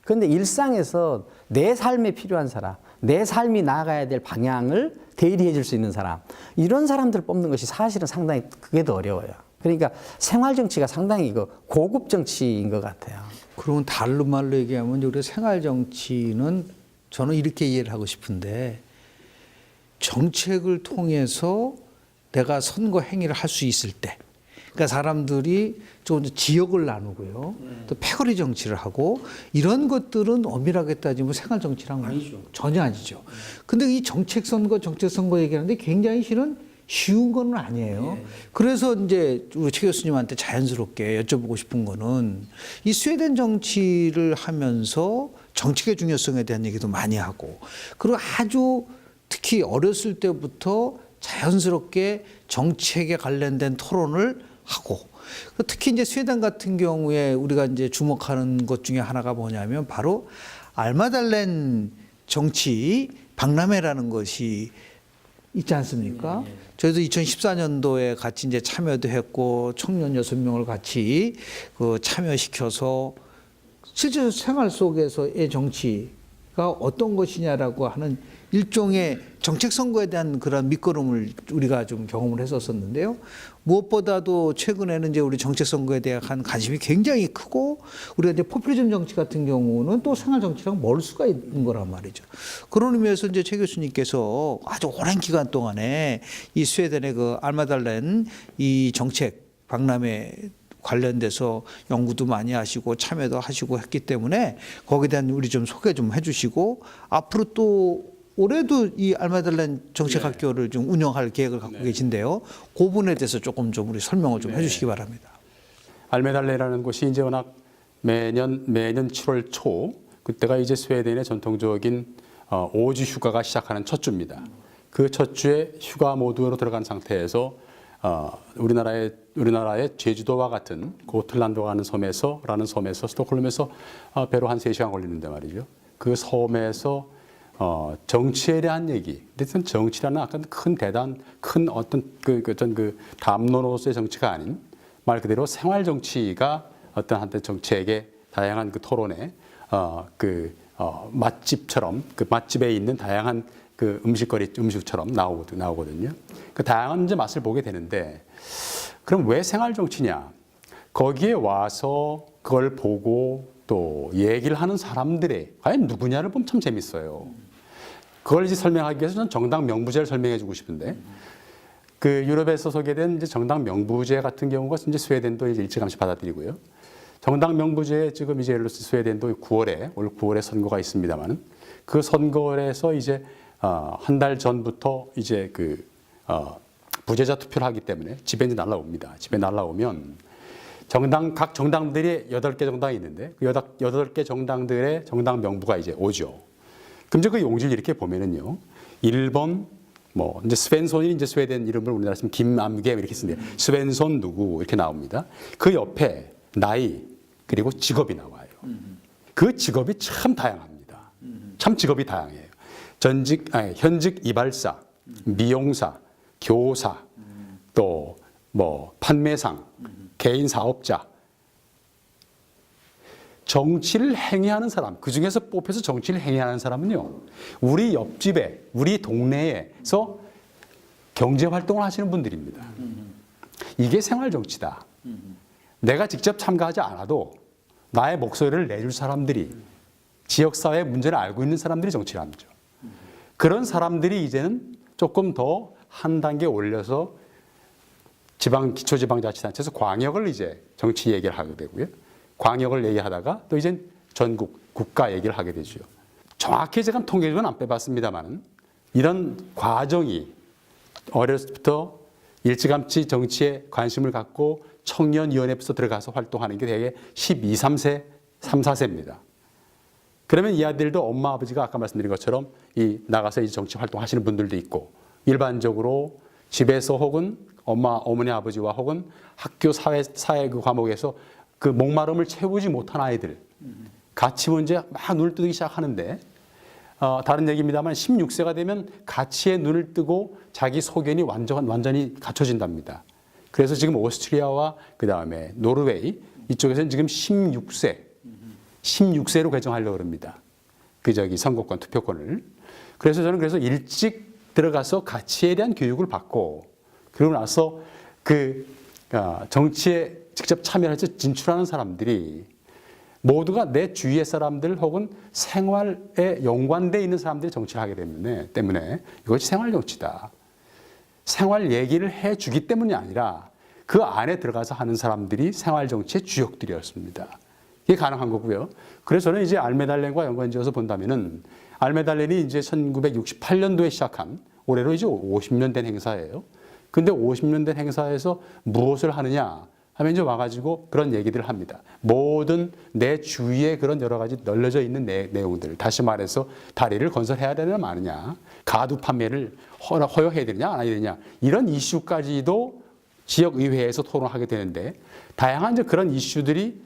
그런데 일상에서 내 삶에 필요한 사람, 내 삶이 나아가야 될 방향을 대리해 줄 수 있는 사람, 이런 사람들 뽑는 것이 사실은 상당히 그게 더 어려워요. 그러니까 생활 정치가 상당히 고급 정치인 것 같아요. 그러면 다른 말로 얘기하면 우리가 생활 정치는 저는 이렇게 이해를 하고 싶은데 정책을 통해서 내가 선거 행위를 할 수 있을 때, 그러니까 사람들이 좀 지역을 나누고요, 또 패거리 정치를 하고 이런 것들은 엄밀하게 따지면 생활 정치랑 전혀 아니죠. 근데 이 정책 선거 얘기하는데 굉장히 실은 쉬운 건 아니에요. 그래서 이제 우리 최 교수님한테 자연스럽게 여쭤보고 싶은 거는 이 스웨덴 정치를 하면서 정책의 중요성에 대한 얘기도 많이 하고, 그리고 아주 특히 어렸을 때부터 자연스럽게 정책에 관련된 토론을 하고, 특히 이제 스웨덴 같은 경우에 우리가 이제 주목하는 것 중에 하나가 뭐냐면 바로 알마달렌 정치 박람회라는 것이 있지 않습니까? 저희도 2014년도에 같이 이제 참여도 했고 청년 6명을 같이 그 참여시켜서 실제 생활 속에서의 정치가 어떤 것이냐라고 하는 일종의 정책 선거에 대한 그런 밑거름을 우리가 좀 경험을 했었었는데요. 무엇보다도 최근에는 이제 우리 정책 선거에 대한 관심이 굉장히 크고, 우리가 이제 포퓰리즘 정치 같은 경우는 또 생활 정치랑 멀 수가 있는 거란 말이죠. 그런 의미에서 이제 최 교수님께서 아주 오랜 기간 동안에 이 스웨덴의 그 알마달렌 이 정책 박람회 관련돼서 연구도 많이 하시고 참여도 하시고 했기 때문에 거기에 대한 우리 좀 소개 좀 해주시고, 앞으로 또 올해도 이 알마달렌 정책학교를 좀 운영할 계획을 갖고 계신데요. 그 부분에 대해서 조금 좀 우리 설명을 좀 해주시기 바랍니다. 알메달레라는 곳이 이제 워낙 매년 7월 초, 그때가 이제 스웨덴의 전통적인 5주 휴가가 시작하는 첫 주입니다. 그 첫 주에 휴가 모드로 들어간 상태에서 우리나라의 제주도와 같은 고틀란드가 하는 섬에서 스톡홀름에서 배로 한 3시간 걸리는데 말이죠. 그 섬에서 정치에 대한 얘기. 일단 정치라는 약간 큰 어떤 그 담론으로서의 정치가 아닌 말 그대로 생활 정치가 어떤 한때 정책의 다양한 그 토론에 맛집처럼 그 맛집에 있는 다양한 그 음식처럼 나오거든요. 그 다양한 이제 맛을 보게 되는데, 그럼 왜 생활 정치냐? 거기에 와서 그걸 보고 또 얘기를 하는 사람들의 과연 누구냐를 보면 참 재밌어요. 그걸 이제 설명하기 위해서 저는 정당 명부제를 설명해 주고 싶은데, 그 유럽에서 소개된 이제 정당 명부제 같은 경우가 이제 스웨덴도 이제 일찌감치 받아들이고요. 정당 명부제 지금 이제 예를 들어서 스웨덴도 올 9월에 선거가 있습니다만, 그 선거에서 이제 한 달 전부터 이제 부재자 투표를 하기 때문에 집에 이제 날라옵니다. 집에 날라오면 각 정당들이 8개 정당이 있는데 그 8개 정당들의 정당 명부가 이제 오죠. 그럼 이제 그 용지를 이렇게 보면은요. 1번 이제 스벤손이 이제 스웨덴 이름을 우리나라 쓰면 김암계 이렇게 쓰는데 스벤손 누구 이렇게 나옵니다. 그 옆에 나이 그리고 직업이 나와요. 그 직업이 참 다양합니다. 참 직업이 다양해요. 현직 이발사, 미용사, 교사, 또 뭐 판매상, 개인 사업자, 정치를 행위하는 사람, 그 중에서 뽑혀서 정치를 행위하는 사람은요, 우리 옆집에, 우리 동네에서 경제 활동을 하시는 분들입니다. 이게 생활 정치다. 내가 직접 참가하지 않아도 나의 목소리를 내줄 사람들이, 지역사회의 문제를 알고 있는 사람들이 정치를 합니다. 그런 사람들이 이제는 조금 더 한 단계 올려서 기초지방자치단체에서 광역을 이제 정치 얘기를 하게 되고요. 광역을 얘기하다가 또 이제 전국, 국가 얘기를 하게 되죠. 정확히 제가 통계적으로는 안 빼봤습니다만 이런 과정이 어렸을 때부터 일찌감치 정치에 관심을 갖고 청년위원회에서 들어가서 활동하는 게 대개 12, 3세, 3, 4세입니다. 그러면 이 아들도 엄마, 아버지가 아까 말씀드린 것처럼 나가서 이제 정치 활동하시는 분들도 있고, 일반적으로 집에서 혹은 엄마, 어머니, 아버지와 혹은 학교 사회 그 과목에서 그 목마름을 채우지 못한 아이들, 가치 문제에 막 눈을 뜨기 시작하는데, 다른 얘기입니다만 16세가 되면 가치에 눈을 뜨고 자기 소견이 완전히 갖춰진답니다. 그래서 지금 오스트리아와 그 다음에 노르웨이 이쪽에서는 지금 16세로 개정하려고 합니다. 선거권, 투표권을. 그래서 저는 일찍 들어가서 가치에 대한 교육을 받고, 그러고 나서 정치에 직접 참여해서 진출하는 사람들이 모두가 내 주위의 사람들 혹은 생활에 연관되어 있는 사람들이 정치를 하게 때문에 이것이 생활 정치다. 생활 얘기를 해주기 때문이 아니라 그 안에 들어가서 하는 사람들이 생활 정치의 주역들이었습니다. 이게 가능한 거고요. 그래서 저는 이제 알메달렌과 연관지어서 본다면은, 알메달렌이 이제 1968년도에 시작한, 올해로 이제 50년 된 행사예요. 근데 50년 된 행사에서 무엇을 하느냐 하면 이제 와가지고 그런 얘기들을 합니다. 모든 내 주위에 그런 여러 가지 널려져 있는 내용들, 다시 말해서 다리를 건설해야 되느냐 마느냐, 가두 판매를 허용해야 되느냐 안 해야 되느냐, 이런 이슈까지도 지역의회에서 토론하게 되는데, 다양한 이제 그런 이슈들이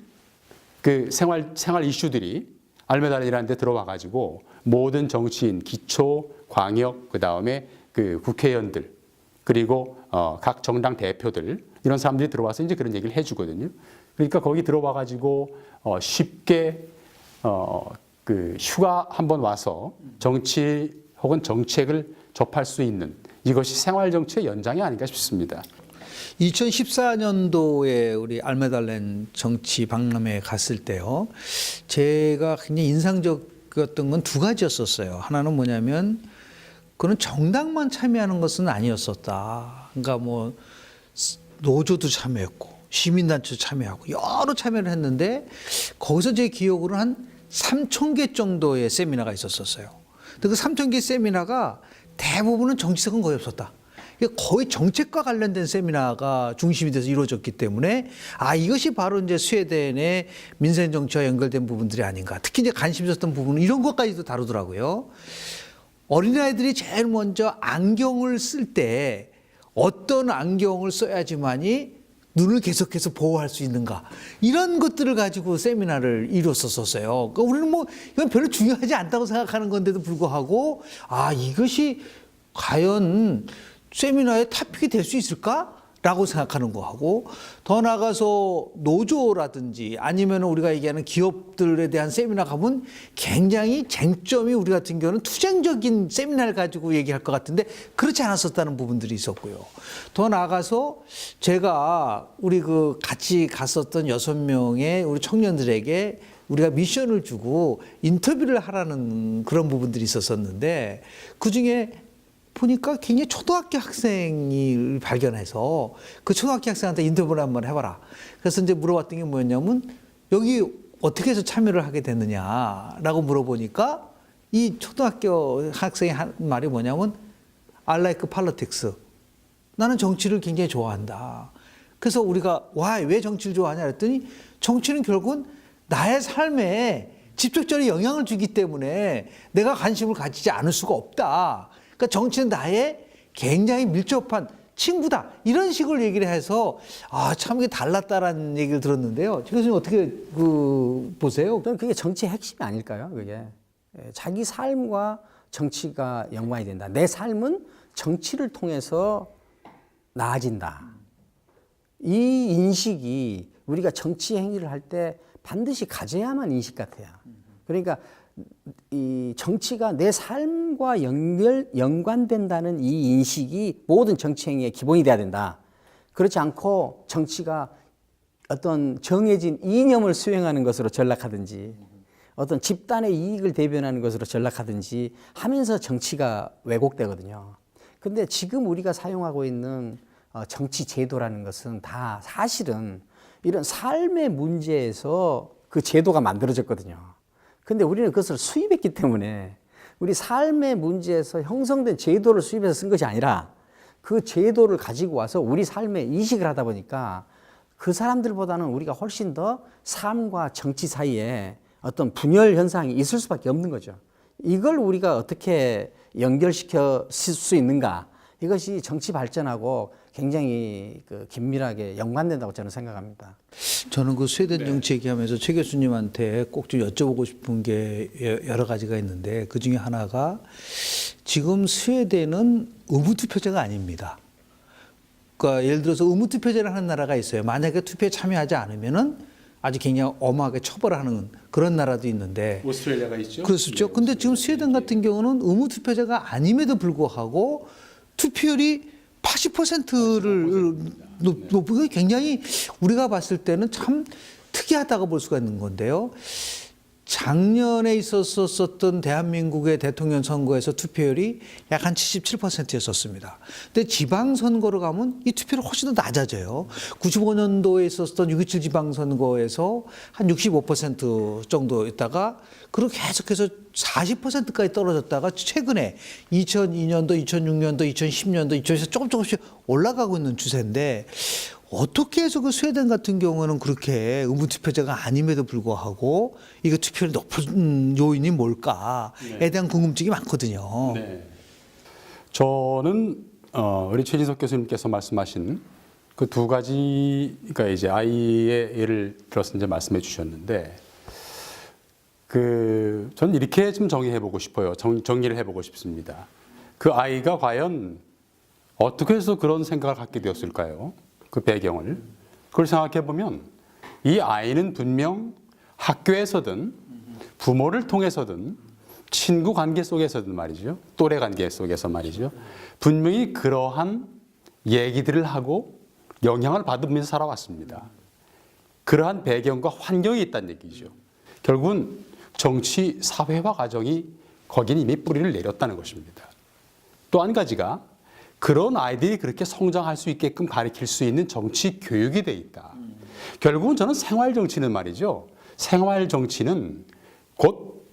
생활 이슈들이 알메달이라는 데 들어와가지고 모든 정치인, 기초, 광역, 그 다음에 국회의원들, 그리고 각 정당 대표들, 이런 사람들이 들어와서 이제 그런 얘기를 해주거든요. 그러니까 거기 들어와가지고 쉽게 휴가 한번 와서 정치 혹은 정책을 접할 수 있는, 이것이 생활 정치의 연장이 아닌가 싶습니다. 2014년도에 우리 알메달렌 정치 박람회에 갔을 때요, 제가 굉장히 인상적이었던 건 두 가지였었어요. 하나는 뭐냐면, 그는 정당만 참여하는 것은 아니었었다. 그러니까 뭐 노조도 참여했고 시민단체도 참여하고 여러 참여를 했는데, 거기서 제 기억으로는 한 3,000개 정도의 세미나가 있었어요. 근데 그 3,000개 세미나가 대부분은 정치성은 거의 없었다. 거의 정책과 관련된 세미나가 중심이 돼서 이루어졌기 때문에, 이것이 바로 이제 스웨덴의 민생 정치와 연결된 부분들이 아닌가. 특히 이제 관심 있었던 부분은 이런 것까지도 다루더라고요. 어린아이들이 제일 먼저 안경을 쓸 때 어떤 안경을 써야지만이 눈을 계속해서 보호할 수 있는가, 이런 것들을 가지고 세미나를 이뤘었어요. 그러니까 우리는 뭐 이건 별로 중요하지 않다고 생각하는 건데도 불구하고, 이것이 과연 세미나의 토픽이 될 수 있을까라고 생각하는 거하고, 더 나아가서 노조라든지 아니면 우리가 얘기하는 기업들에 대한 세미나 가면 굉장히 쟁점이, 우리 같은 경우는 투쟁적인 세미나를 가지고 얘기할 것 같은데 그렇지 않았었다는 부분들이 있었고요. 더 나아가서 제가 우리 같이 갔었던 6명의 우리 청년들에게 우리가 미션을 주고 인터뷰를 하라는 그런 부분들이 있었었는데, 그중에 보니까 굉장히 초등학교 학생이 발견해서 그 초등학교 학생한테 인터뷰를 한번 해봐라. 그래서 이제 물어봤던 게 뭐였냐면, 여기 어떻게 해서 참여를 하게 됐느냐라고 물어보니까 이 초등학교 학생이 한 말이 뭐냐면, I like politics. 나는 정치를 굉장히 좋아한다. 그래서 우리가 왜 정치를 좋아하냐 그랬더니, 정치는 결국은 나의 삶에 직접적으로 영향을 주기 때문에 내가 관심을 가지지 않을 수가 없다. 그러니까 정치는 나의 굉장히 밀접한 친구다. 이런 식으로 얘기를 해서 참 이게 달랐다라는 얘기를 들었는데요. 교수님 어떻게 보세요? 저는 그게 정치의 핵심이 아닐까요? 그게 자기 삶과 정치가 연관이 된다. 내 삶은 정치를 통해서 나아진다. 이 인식이 우리가 정치 행위를 할 때 반드시 가져야만 인식 같아요. 그러니까 이 정치가 내 삶과 연관된다는 이 인식이 모든 정치 행위의 기본이 돼야 된다. 그렇지 않고 정치가 어떤 정해진 이념을 수행하는 것으로 전락하든지 어떤 집단의 이익을 대변하는 것으로 전락하든지 하면서 정치가 왜곡되거든요. 근데 지금 우리가 사용하고 있는 정치 제도라는 것은 다 사실은 이런 삶의 문제에서 그 제도가 만들어졌거든요. 근데 우리는 그것을 수입했기 때문에 우리 삶의 문제에서 형성된 제도를 수입해서 쓴 것이 아니라 그 제도를 가지고 와서 우리 삶에 이식을 하다 보니까 그 사람들보다는 우리가 훨씬 더 삶과 정치 사이에 어떤 분열 현상이 있을 수밖에 없는 거죠. 이걸 우리가 어떻게 연결시켜 수 있는가? 이것이 정치 발전하고 굉장히 긴밀하게 연관된다고 저는 생각합니다. 저는 그 스웨덴 정치 얘기하면서 최 교수님한테 꼭 좀 여쭤보고 싶은 게 여러 가지가 있는데 그 중에 하나가 지금 스웨덴은 의무투표제가 아닙니다. 그러니까 예를 들어서 의무투표제를 하는 나라가 있어요. 만약에 투표에 참여하지 않으면은 아주 굉장히 엄하게 처벌하는 그런 나라도 있는데 오스트레일리아가 있죠. 그렇죠. 근데 지금 스웨덴 같은 경우는 의무투표제가 아님에도 불구하고 투표율이 80%를 높은 게 굉장히 우리가 봤을 때는 참 특이하다고 볼 수가 있는 건데요. 작년에 있었었던 대한민국의 대통령 선거에서 투표율이 약 한 77%였었습니다. 근데 지방선거로 가면 이 투표율이 훨씬 더 낮아져요. 95년도에 있었던 6.27 지방선거에서 한 65% 정도 있다가 그리고 계속해서 40%까지 떨어졌다가 최근에 2002년도, 2006년도, 2010년도, 2010년도 조금씩 올라가고 있는 추세인데 어떻게 해서 그 스웨덴 같은 경우는 그렇게 의무투표제가 아님에도 불구하고 이거 투표율이 높은 요인이 뭘까에 대한 궁금증이 많거든요. 네. 저는 우리 최진석 교수님께서 말씀하신 그 두 가지, 그러니까 이제 아이의 예를 들어서 이제 말씀해 주셨는데, 저는 이렇게 좀 정의해 보고 싶어요. 정리를 해보고 싶습니다. 그 아이가 과연 어떻게 해서 그런 생각을 갖게 되었을까요? 그 배경을. 그걸 생각해 보면 이 아이는 분명 학교에서든 부모를 통해서든 친구 관계 속에서든 말이죠. 또래 관계 속에서 말이죠. 분명히 그러한 얘기들을 하고 영향을 받으면서 살아왔습니다. 그러한 배경과 환경이 있다는 얘기죠. 결국은 정치 사회화 과정이 거기는 이미 뿌리를 내렸다는 것입니다. 또 한 가지가 그런 아이들이 그렇게 성장할 수 있게끔 가르칠 수 있는 정치 교육이 돼 있다. 결국은 저는 생활 정치는 말이죠. 생활 정치는 곧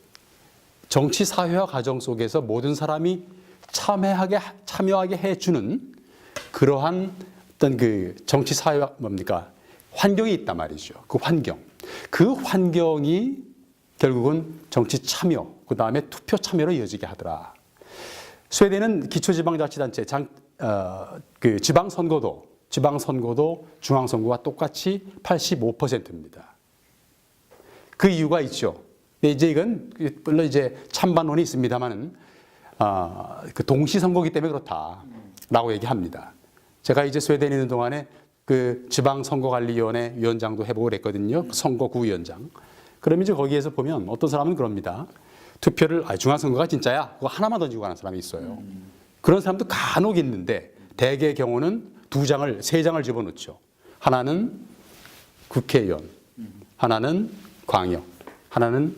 정치 사회화 과정 속에서 모든 사람이 참여하게 해주는 그러한 어떤 그 정치 사회화 환경이 있단 말이죠. 그 환경이 결국은 정치 참여, 그 다음에 투표 참여로 이어지게 하더라. 스웨덴은 기초지방자치단체, 지방선거도 중앙선거와 똑같이 85%입니다. 그 이유가 있죠. 이제 이건 물론 이제 찬반론이 있습니다만은 그 동시선거기 때문에 그렇다라고 얘기합니다. 제가 이제 스웨덴에 있는 동안에 그 지방선거관리위원회 위원장도 해보고 그랬거든요. 선거구위원장. 그러면 이제 거기에서 보면 어떤 사람은 그럽니다. 투표를 중앙선거가 진짜야? 그거 하나만 던지고 가는 사람이 있어요. 그런 사람도 간혹 있는데 대개의 경우는 3장을 집어넣죠. 하나는 국회의원, 하나는 광역, 하나는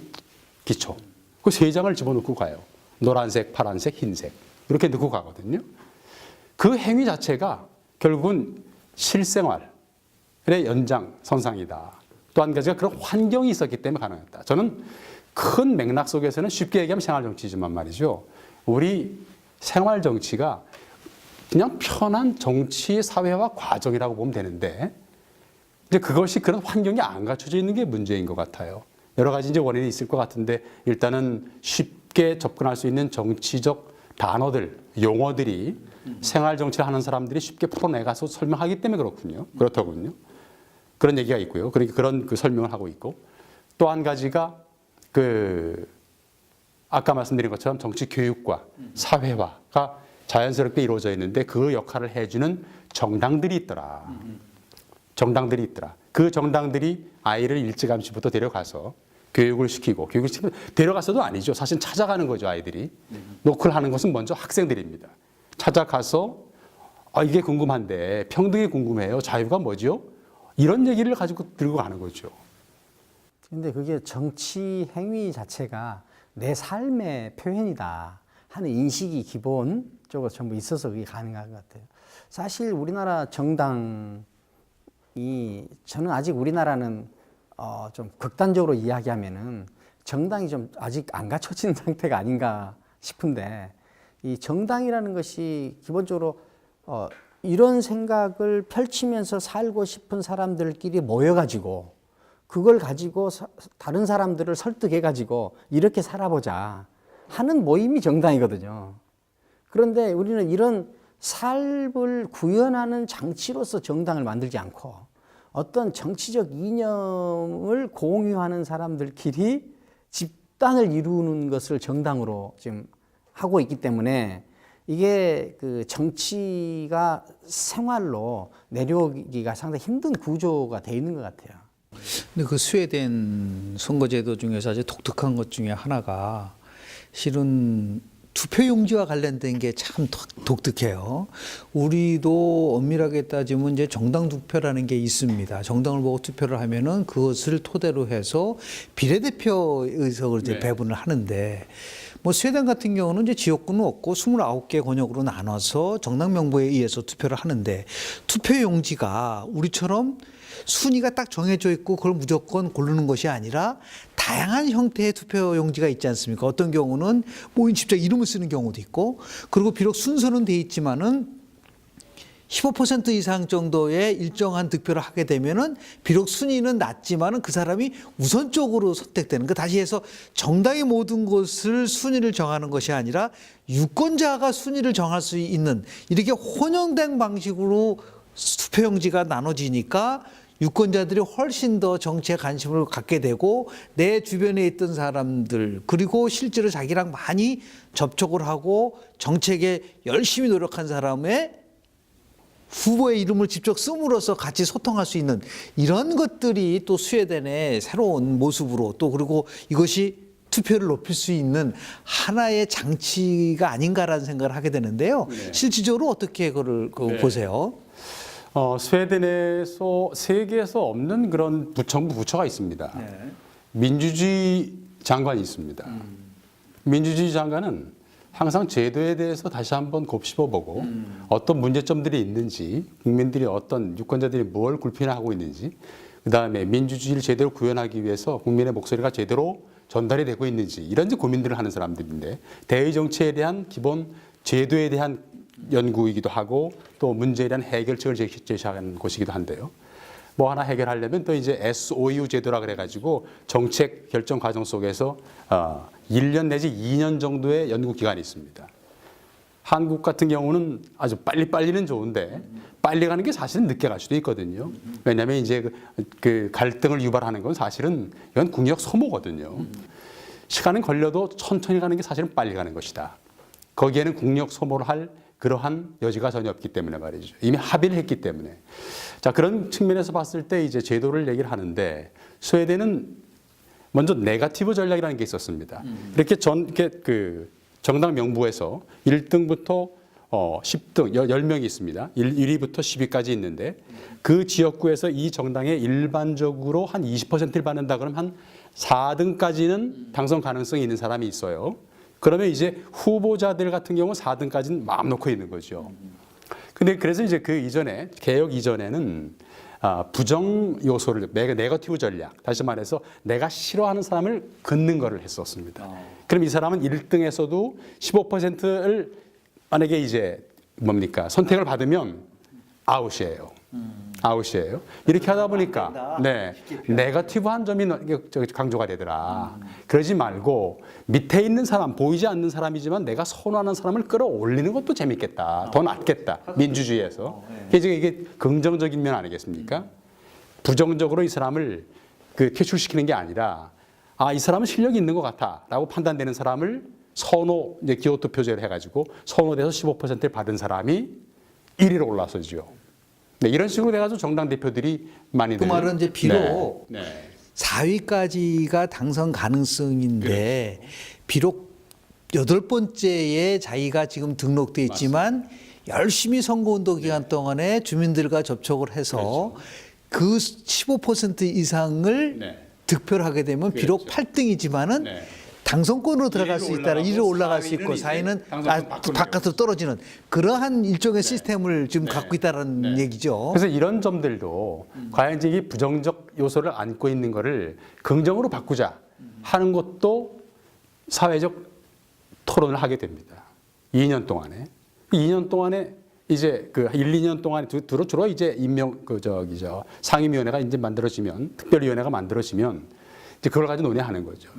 기초. 그 3장을 집어넣고 가요. 노란색, 파란색, 흰색. 이렇게 넣고 가거든요. 그 행위 자체가 결국은 실생활의 연장선상이다. 또 한 가지가 그런 환경이 있었기 때문에 가능했다. 저는 큰 맥락 속에서는 쉽게 얘기하면 생활정치지만 말이죠. 우리 생활정치가 그냥 편한 정치 사회화 과정이라고 보면 되는데 이제 그것이 그런 환경이 안 갖춰져 있는 게 문제인 것 같아요. 여러 가지 이제 원인이 있을 것 같은데 일단은 쉽게 접근할 수 있는 정치적 단어들, 용어들이 생활정치를 하는 사람들이 쉽게 풀어내가서 설명하기 때문에 그렇더군요. 그런 얘기가 있고요. 그러니까 그런 그 설명을 하고 있고 또 한 가지가 아까 말씀드린 것처럼 정치 교육과 사회화가 자연스럽게 이루어져 있는데 그 역할을 해주는 정당들이 있더라. 정당들이 있더라. 그 정당들이 아이를 일찌감치부터 데려가서 교육을 시키고 데려가서도 아니죠. 사실 찾아가는 거죠. 아이들이. 노크를 하는 것은 먼저 학생들입니다. 찾아가서 이게 궁금한데 평등이 궁금해요. 자유가 뭐죠? 이런 얘기를 가지고 들고 가는 거죠. 근데 그게 정치 행위 자체가 내 삶의 표현이다 하는 인식이 기본적으로 전부 있어서 그게 가능한 것 같아요. 사실 우리나라 정당이 저는 아직 우리나라는 좀 극단적으로 이야기하면은 정당이 좀 아직 안 갖춰진 상태가 아닌가 싶은데 이 정당이라는 것이 기본적으로 이런 생각을 펼치면서 살고 싶은 사람들끼리 모여가지고 그걸 가지고 다른 사람들을 설득해가지고 이렇게 살아보자 하는 모임이 정당이거든요. 그런데 우리는 이런 삶을 구현하는 장치로서 정당을 만들지 않고 어떤 정치적 이념을 공유하는 사람들끼리 집단을 이루는 것을 정당으로 지금 하고 있기 때문에 이게 그 정치가 생활로 내려오기가 상당히 힘든 구조가 되어 있는 것 같아요. 근데 그 스웨덴 선거제도 중에서 아주 독특한 것 중에 하나가 실은 투표용지와 관련된 게 참 독특해요. 우리도 엄밀하게 따지면 이제 정당 투표라는 게 있습니다. 정당을 보고 투표를 하면은 그것을 토대로 해서 비례대표 의석을 이제 배분을 하는데 뭐 스웨덴 같은 경우는 이제 지역구는 없고 29개 권역으로 나눠서 정당 명부에 의해서 투표를 하는데 투표용지가 우리처럼 순위가 딱 정해져 있고 그걸 무조건 고르는 것이 아니라 다양한 형태의 투표용지가 있지 않습니까? 어떤 경우는 모인 직접 이름을 쓰는 경우도 있고 그리고 비록 순서는 돼 있지만은 15% 이상 정도의 일정한 득표를 하게 되면은 비록 순위는 낮지만은 그 사람이 우선적으로 선택되는 거. 다시 해서 정당의 모든 것을 순위를 정하는 것이 아니라 유권자가 순위를 정할 수 있는 이렇게 혼용된 방식으로 투표용지가 나눠지니까 유권자들이 훨씬 더 정치에 관심을 갖게 되고 내 주변에 있던 사람들 그리고 실제로 자기랑 많이 접촉을 하고 정책에 열심히 노력한 사람의 후보의 이름을 직접 씀으로써 같이 소통할 수 있는 이런 것들이 또 스웨덴의 새로운 모습으로 또 그리고 이것이 투표를 높일 수 있는 하나의 장치가 아닌가라는 생각을 하게 되는데요. 네. 실질적으로 어떻게 그걸 보세요? 스웨덴에서 세계에서 없는 그런 정부 부처가 있습니다. 네. 민주주의 장관이 있습니다. 민주주의 장관은 항상 제도에 대해서 다시 한번 곱씹어보고 어떤 문제점들이 있는지 국민들이 어떤 유권자들이 뭘 굴편하고 있는지 그다음에 민주주의를 제대로 구현하기 위해서 국민의 목소리가 제대로 전달이 되고 있는지 이런 고민들을 하는 사람들인데 대의 정치에 대한 기본 제도에 대한 연구이기도 하고 또 문제에 대한 해결책을 제시하는 곳이기도 한데요. 뭐 하나 해결하려면 또 이제 SOU 제도라 그래가지고 정책 결정 과정 속에서 1년 내지 2년 정도의 연구 기간이 있습니다. 한국 같은 경우는 아주 빨리는 좋은데 빨리 가는 게 사실은 늦게 갈 수도 있거든요. 왜냐하면 이제 그 갈등을 유발하는 건 사실은 이건 국력 소모거든요. 시간은 걸려도 천천히 가는 게 사실은 빨리 가는 것이다. 거기에는 국력 소모를 할 그러한 여지가 전혀 없기 때문에 말이죠. 이미 합의를 했기 때문에. 자, 그런 측면에서 봤을 때 이제 제도를 얘기를 하는데 스웨덴은 먼저 네거티브 전략이라는 게 있었습니다. 이렇게 그 정당 명부에서 1등부터 10등, 10명이 있습니다. 1위부터 10위까지 있는데 그 지역구에서 이 정당에 일반적으로 한 20%를 받는다 그러면 한 4등까지는 당선 가능성이 있는 사람이 있어요. 그러면 이제 후보자들 같은 경우 4등까지는 마음 놓고 있는 거죠. 근데 그래서 이제 그 이전에 개혁 이전에는 부정 요소를 네거티브 전략, 다시 말해서 내가 싫어하는 사람을 긋는 거를 했었습니다. 그럼 이 사람은 1등에서도 15%를 만약에 이제 뭡니까 선택을 받으면 아웃이에요. 아웃이에요. 이렇게 하다 보니까 네거티브한 점이 강조가 되더라. 그러지 말고 밑에 있는 사람, 보이지 않는 사람이지만 내가 선호하는 사람을 끌어올리는 것도 재밌겠다. 더 낫겠다. 민주주의에서. 이게 긍정적인 면 아니겠습니까? 부정적으로 이 사람을 퇴출시키는 게 아니라 이 사람은 실력이 있는 것 같다라고 판단되는 사람을 선호 이제 기호토 표제를 해가지고 선호돼서 15%를 받은 사람이 1위로 올라서죠. 네, 이런 식으로 돼가지고 정당 대표들이 많이 그 말은 이제 비록 네. 네. 4위까지가 당선 가능성인데 비록 8번째에 자기가 지금 등록돼 있지만 열심히 선거운동 기간 동안에 주민들과 접촉을 해서 그 15% 이상을 네. 득표를 하게 되면 비록 8등이지만은 네. 당선권으로 들어갈 수 있다는 1위로 올라갈 수 있고 4위는 바깥으로 떨어지는 그러한 일종의 시스템을 지금 갖고 있다는 얘기죠. 그래서 이런 점들도 과연 이제 이 부정적 요소를 안고 있는 거를 긍정으로 바꾸자 하는 것도 사회적 토론을 하게 됩니다. 2년 동안에. 2년 동안에 이제 그 1, 2년 동안에 주로 이제 상임위원회가 이제 만들어지면 특별위원회가 만들어지면 이제 그걸 가지고 논의하는 거죠.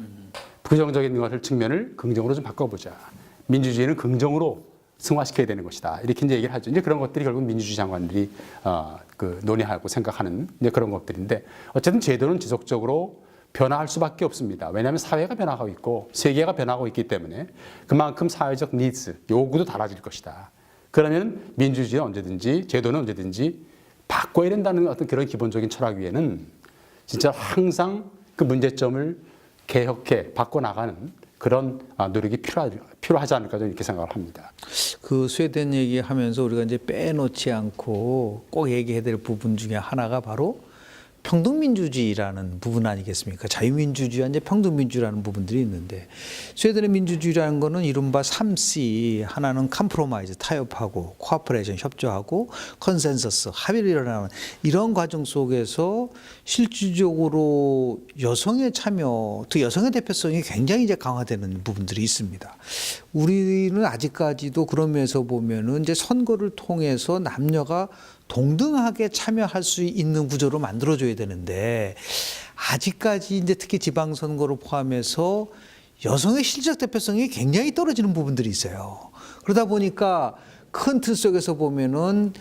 부정적인 것을 측면을 긍정으로 좀 바꿔보자. 민주주의는 긍정으로 승화시켜야 되는 것이다. 이렇게 이제 얘기를 하죠. 이제 그런 것들이 결국 민주주의 장관들이 그 논의하고 생각하는 이제 그런 것들인데 어쨌든 제도는 지속적으로 변화할 수밖에 없습니다. 왜냐하면 사회가 변화하고 있고 세계가 변화하고 있기 때문에 그만큼 사회적 니즈, 요구도 달라질 것이다. 그러면 민주주의는 언제든지 제도는 언제든지 바꿔야 된다는 어떤 그런 기본적인 철학 위에는 진짜 항상 그 문제점을 개혁해 바꿔나가는 그런 노력이 필요하지 않을까 저는 이렇게 생각을 합니다. 그 스웨덴 얘기하면서 우리가 이제 빼놓지 않고 꼭 얘기해야 될 부분 중에 하나가 바로 평등민주주의라는 부분 아니겠습니까? 자유민주주의와 이제 평등민주주의라는 부분들이 있는데 스웨덴의 민주주의라는 거는 이른바 3C 하나는 컴프로마이즈 타협하고 코퍼레이션 협조하고 컨센서스 합의를 일어나는 이런 과정 속에서 실질적으로 여성의 참여, 또 여성의 대표성이 굉장히 이제 강화되는 부분들이 있습니다. 우리는 아직까지도 그런 면에서 보면은 이제 선거를 통해서 남녀가 동등하게 참여할 수 있는 구조로 만들어줘야 되는데 아직까지 이제 특히 지방선거를 포함해서 여성의 실질적 대표성이 굉장히 떨어지는 부분들이 있어요. 그러다 보니까 큰 틀 속에서 보면은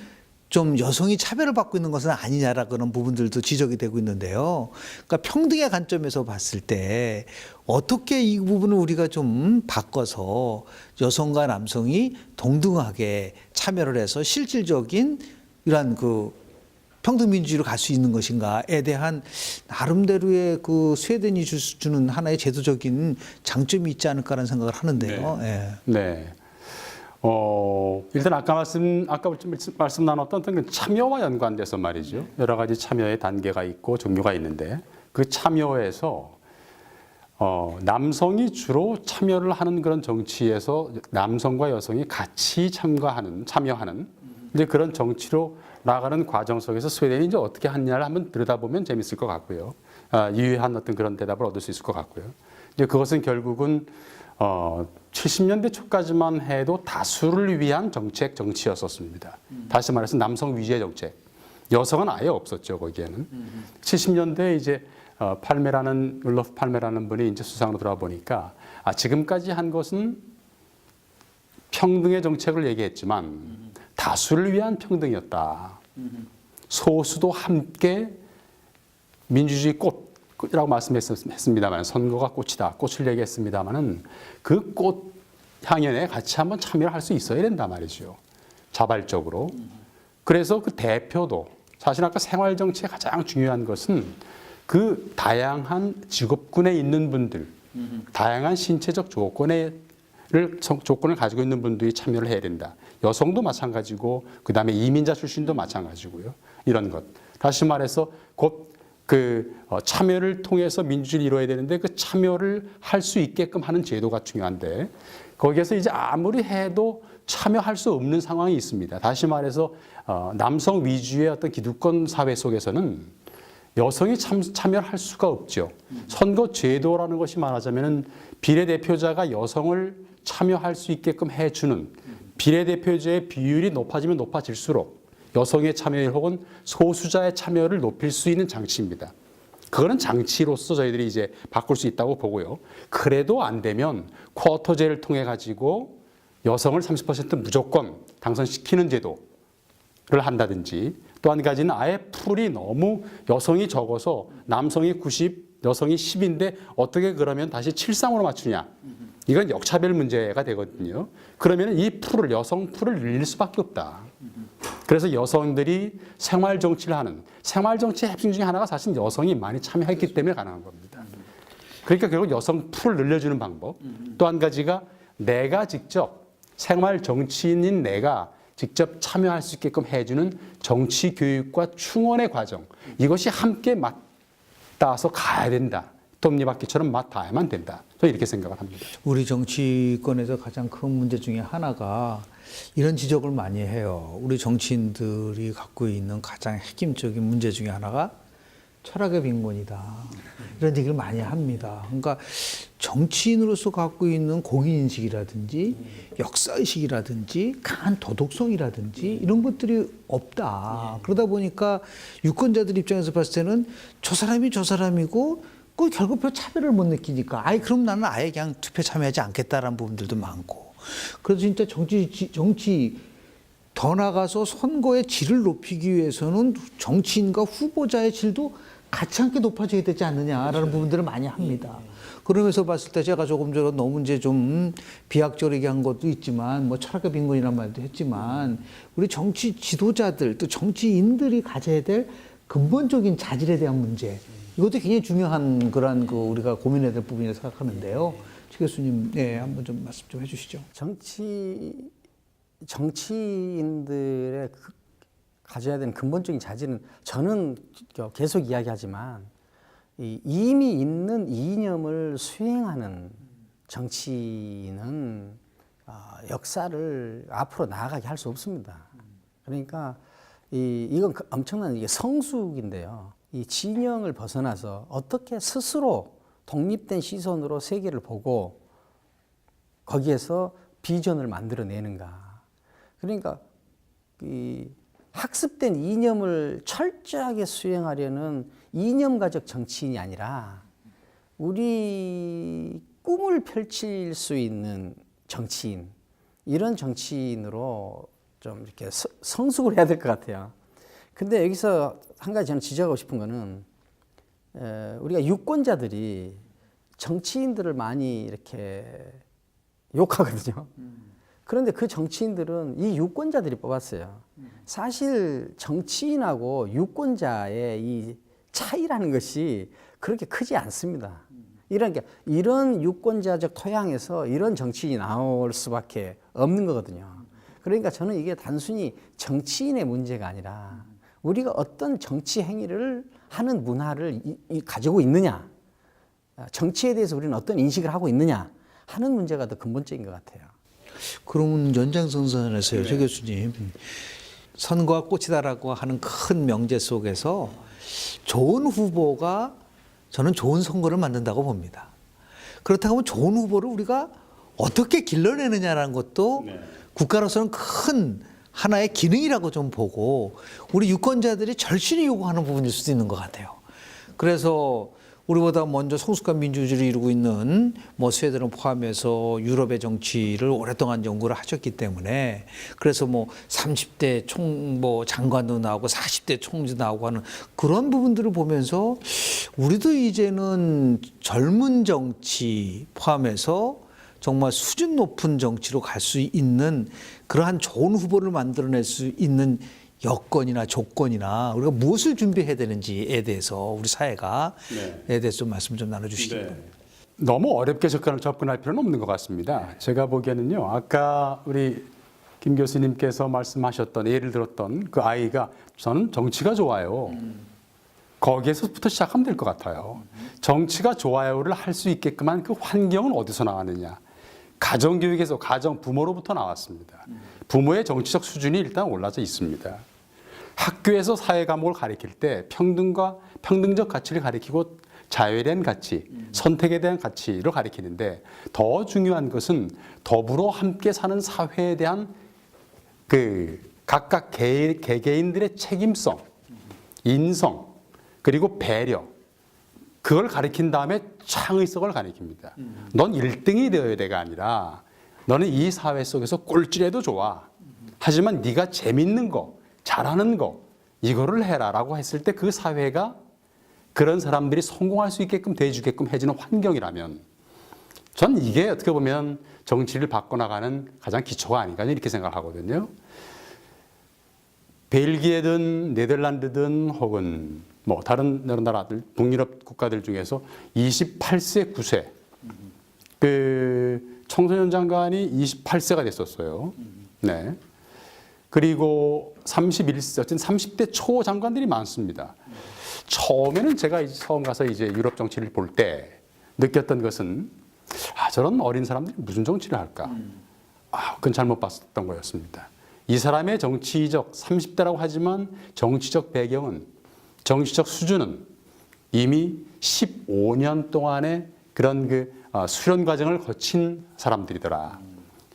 좀 여성이 차별을 받고 있는 것은 아니냐라 그런 부분들도 지적이 되고 있는데요. 그러니까 평등의 관점에서 봤을 때 어떻게 이 부분을 우리가 좀 바꿔서 여성과 남성이 동등하게 참여를 해서 실질적인 이러한 그 평등민주주의로 갈 수 있는 것인가에 대한 나름대로의 그 스웨덴이 주는 하나의 제도적인 장점이 있지 않을까라는 생각을 하는데요. 네. 네. 일단 아까 말씀 나눴던 그 참여와 연관돼서 말이죠. 여러 가지 참여의 단계가 있고 종류가 있는데 그 참여에서 남성이 참여를 하는 그런 정치에서 남성과 여성이 같이 참여하는 이제 그런 정치로 나가는 과정 속에서 스웨덴이 이제 어떻게 하느냐를 한번 들여다보면 재밌을 것 같고요. 유효한 어떤 그런 대답을 얻을 수 있을 것 같고요. 이제 그것은 결국은 70년대 초까지만 해도 다수를 위한 정치였었습니다. 다시 말해서 남성 위주의 정책. 여성은 아예 없었죠, 거기에는. 70년대에 이제 울러프 팔메라는 분이 이제 수상으로 들어와 보니까 지금까지 한 것은 평등의 정책을 얘기했지만 다수를 위한 평등이었다. 소수도 함께 민주주의 꽃이라고 말씀했습니다만 선거가 꽃이다. 꽃을 얘기했습니다마는 그 꽃 향연에 같이 한번 참여를 할 수 있어야 된단 말이죠. 자발적으로. 그래서 그 대표도 사실 아까 생활 정치의 가장 중요한 것은 그 다양한 직업군에 있는 분들, 다양한 신체적 조건을 가지고 있는 분들이 참여를 해야 된다. 여성도 마찬가지고 그다음에 이민자 출신도 마찬가지고요. 이런 것. 다시 말해서 곧 참여를 통해서 민주주의를 이루어야 되는데 그 참여를 할 수 있게끔 하는 제도가 중요한데 거기에서 이제 아무리 해도 참여할 수 없는 상황이 있습니다. 다시 말해서 남성 위주의 어떤 기득권 사회 속에서는 여성이 참여를 할 수가 없죠. 선거 제도라는 것이 말하자면은 비례대표자가 여성을 참여할 수 있게끔 해주는 비례대표제의 비율이 높아지면 높아질수록 여성의 참여율 혹은 소수자의 참여를 높일 수 있는 장치입니다. 그거는 장치로서 저희들이 이제 바꿀 수 있다고 보고요. 그래도 안 되면 쿼터제를 통해 가지고 여성을 30% 무조건 당선시키는 제도를 한다든지 또 한 가지는 아예 풀이 너무 여성이 적어서 남성이 90, 여성이 10인데 어떻게 그러면 다시 7상으로 맞추냐. 이건 역차별 문제가 되거든요. 그러면 이 풀을 여성 풀을 늘릴 수밖에 없다. 그래서 여성들이 생활 정치를 하는 생활 정치의 핵심 중에 하나가 사실 여성이 많이 참여했기 때문에 가능한 겁니다. 그러니까 결국 여성 풀을 늘려주는 방법. 또 한 가지가 내가 직접 생활 정치인인 내가 직접 참여할 수 있게끔 해주는 정치 교육과 충원의 과정. 이것이 함께 맞닿아서 가야 된다. 톱니바퀴처럼 맞닿아야만 된다. 저는 이렇게 생각을 합니다. 우리 정치권에서 가장 큰 문제 중에 하나가 이런 지적을 많이 해요. 우리 정치인들이 갖고 있는 가장 핵심적인 문제 중에 하나가 철학의 빈곤이다. 이런 얘기를 많이 합니다. 그러니까 정치인으로서 갖고 있는 공인인식이라든지 역사의식이라든지 강한 도덕성이라든지 이런 것들이 없다. 그러다 보니까 유권자들 입장에서 봤을 때는 저 사람이 저 사람이고 그 결국 별 차별을 못 느끼니까 아예 그럼 나는 아예 그냥 투표 참여하지 않겠다라는 부분들도 많고 그래서 진짜 정치 더 나가서 선거의 질을 높이기 위해서는 정치인과 후보자의 질도 같이 함께 높아져야 되지 않느냐라는 부분들을 많이 합니다. 그러면서 봤을 때 제가 조금 전에 너무 이제 좀 비약적이게 한 것도 있지만 뭐 철학의 빈곤이란 말도 했지만 우리 정치 지도자들 또 정치인들이 가져야 될 근본적인 자질에 대한 문제 이것도 굉장히 중요한 그런 그 우리가 고민해야 될 부분이라고 생각하는데요. 최 교수님, 네, 한번 좀 말씀 좀 해주시죠. 정치인들의 가져야 되는 근본적인 자질은 저는 계속 이야기하지만 이미 있는 이념을 수행하는 정치인은 역사를 앞으로 나아가게 할 수 없습니다. 그러니까 이건 엄청난 이게 성숙인데요. 이 진영을 벗어나서 어떻게 스스로 독립된 시선으로 세계를 보고 거기에서 비전을 만들어내는가. 그러니까 이 학습된 이념을 철저하게 수행하려는 이념가적 정치인이 아니라 우리 꿈을 펼칠 수 있는 정치인, 이런 정치인으로 좀 이렇게 성숙을 해야 될 것 같아요. 근데 여기서 한 가지 저는 지적하고 싶은 거는 우리가 유권자들이 정치인들을 많이 이렇게 욕하거든요. 그런데 그 정치인들은 이 유권자들이 뽑았어요. 사실 정치인하고 유권자의 이 차이라는 것이 그렇게 크지 않습니다. 이런 유권자적 토양에서 이런 정치인이 나올 수밖에 없는 거거든요. 그러니까 저는 이게 단순히 정치인의 문제가 아니라 우리가 어떤 정치 행위를 하는 문화를 가지고 있느냐, 정치에 대해서 우리는 어떤 인식을 하고 있느냐 하는 문제가 더 근본적인 것 같아요. 그러면 연장선상에서요, 최 교수님. 선거가 꽃이다라고 하는 큰 명제 속에서 좋은 후보가 저는 좋은 선거를 만든다고 봅니다. 그렇다고 하면 좋은 후보를 우리가 어떻게 길러내느냐라는 것도 국가로서는 큰 하나의 기능이라고 좀 보고 우리 유권자들이 절실히 요구하는 부분일 수도 있는 것 같아요. 그래서 우리보다 먼저 성숙한 민주주의를 이루고 있는 뭐 스웨덴을 포함해서 유럽의 정치를 오랫동안 연구를 하셨기 때문에 그래서 뭐 30대 장관도 나오고 40대 총리도 나오고 하는 그런 부분들을 보면서 우리도 이제는 젊은 정치 포함해서 정말 수준 높은 정치로 갈 수 있는 그러한 좋은 후보를 만들어낼 수 있는 여건이나 조건이나 우리가 무엇을 준비해야 되는지에 대해서 우리 사회가 에 대해서 좀 말씀 좀 나눠주시기 바랍니다. 너무 어렵게 접근할 필요는 없는 것 같습니다. 제가 보기에는요. 아까 우리 김 교수님께서 말씀하셨던 예를 들었던 그 아이가 저는 정치가 좋아요. 거기에서부터 시작하면 될 것 같아요. 정치가 좋아요를 할 수 있게끔 한 그 환경은 어디서 나왔느냐. 가정교육에서 부모로부터 나왔습니다. 부모의 정치적 수준이 일단 올라져 있습니다. 학교에서 사회 과목을 가르칠 때 평등적 가치를 가르치고 자유에 대한 가치, 선택에 대한 가치를 가르치는데 더 중요한 것은 더불어 함께 사는 사회에 대한 그 각각 개개인들의 책임성, 인성, 그리고 배려, 그걸 가르친 다음에 창의성을 가르칩니다. 넌 1등이 되어야 돼가 아니라 너는 이 사회 속에서 꼴찌라도 좋아. 하지만 네가 재밌는 거, 잘하는 거 이거를 해라라고 했을 때 그 사회가 그런 사람들이 성공할 수 있게끔 대해주게끔 해주는 환경이라면 전 이게 어떻게 보면 정치를 바꿔나가는 가장 기초가 아닌가 이렇게 생각하거든요. 벨기에든 네덜란드든 혹은 뭐 다른 여러 나라들, 북유럽 국가들 중에서 28세 9세 그 청소년 장관이 28세가 됐었어요. 네. 그리고 31세, 어쨌든 30대 초 장관들이 많습니다. 처음에는 제가 이제 처음 가서 이제 유럽 정치를 볼 때 느꼈던 것은 저런 어린 사람들이 무슨 정치를 할까? 그건 잘못 봤었던 거였습니다. 이 사람의 정치적 30대라고 하지만 정치적 배경은 정치적 수준은 이미 15년 동안의 그런 수련 과정을 거친 사람들이더라.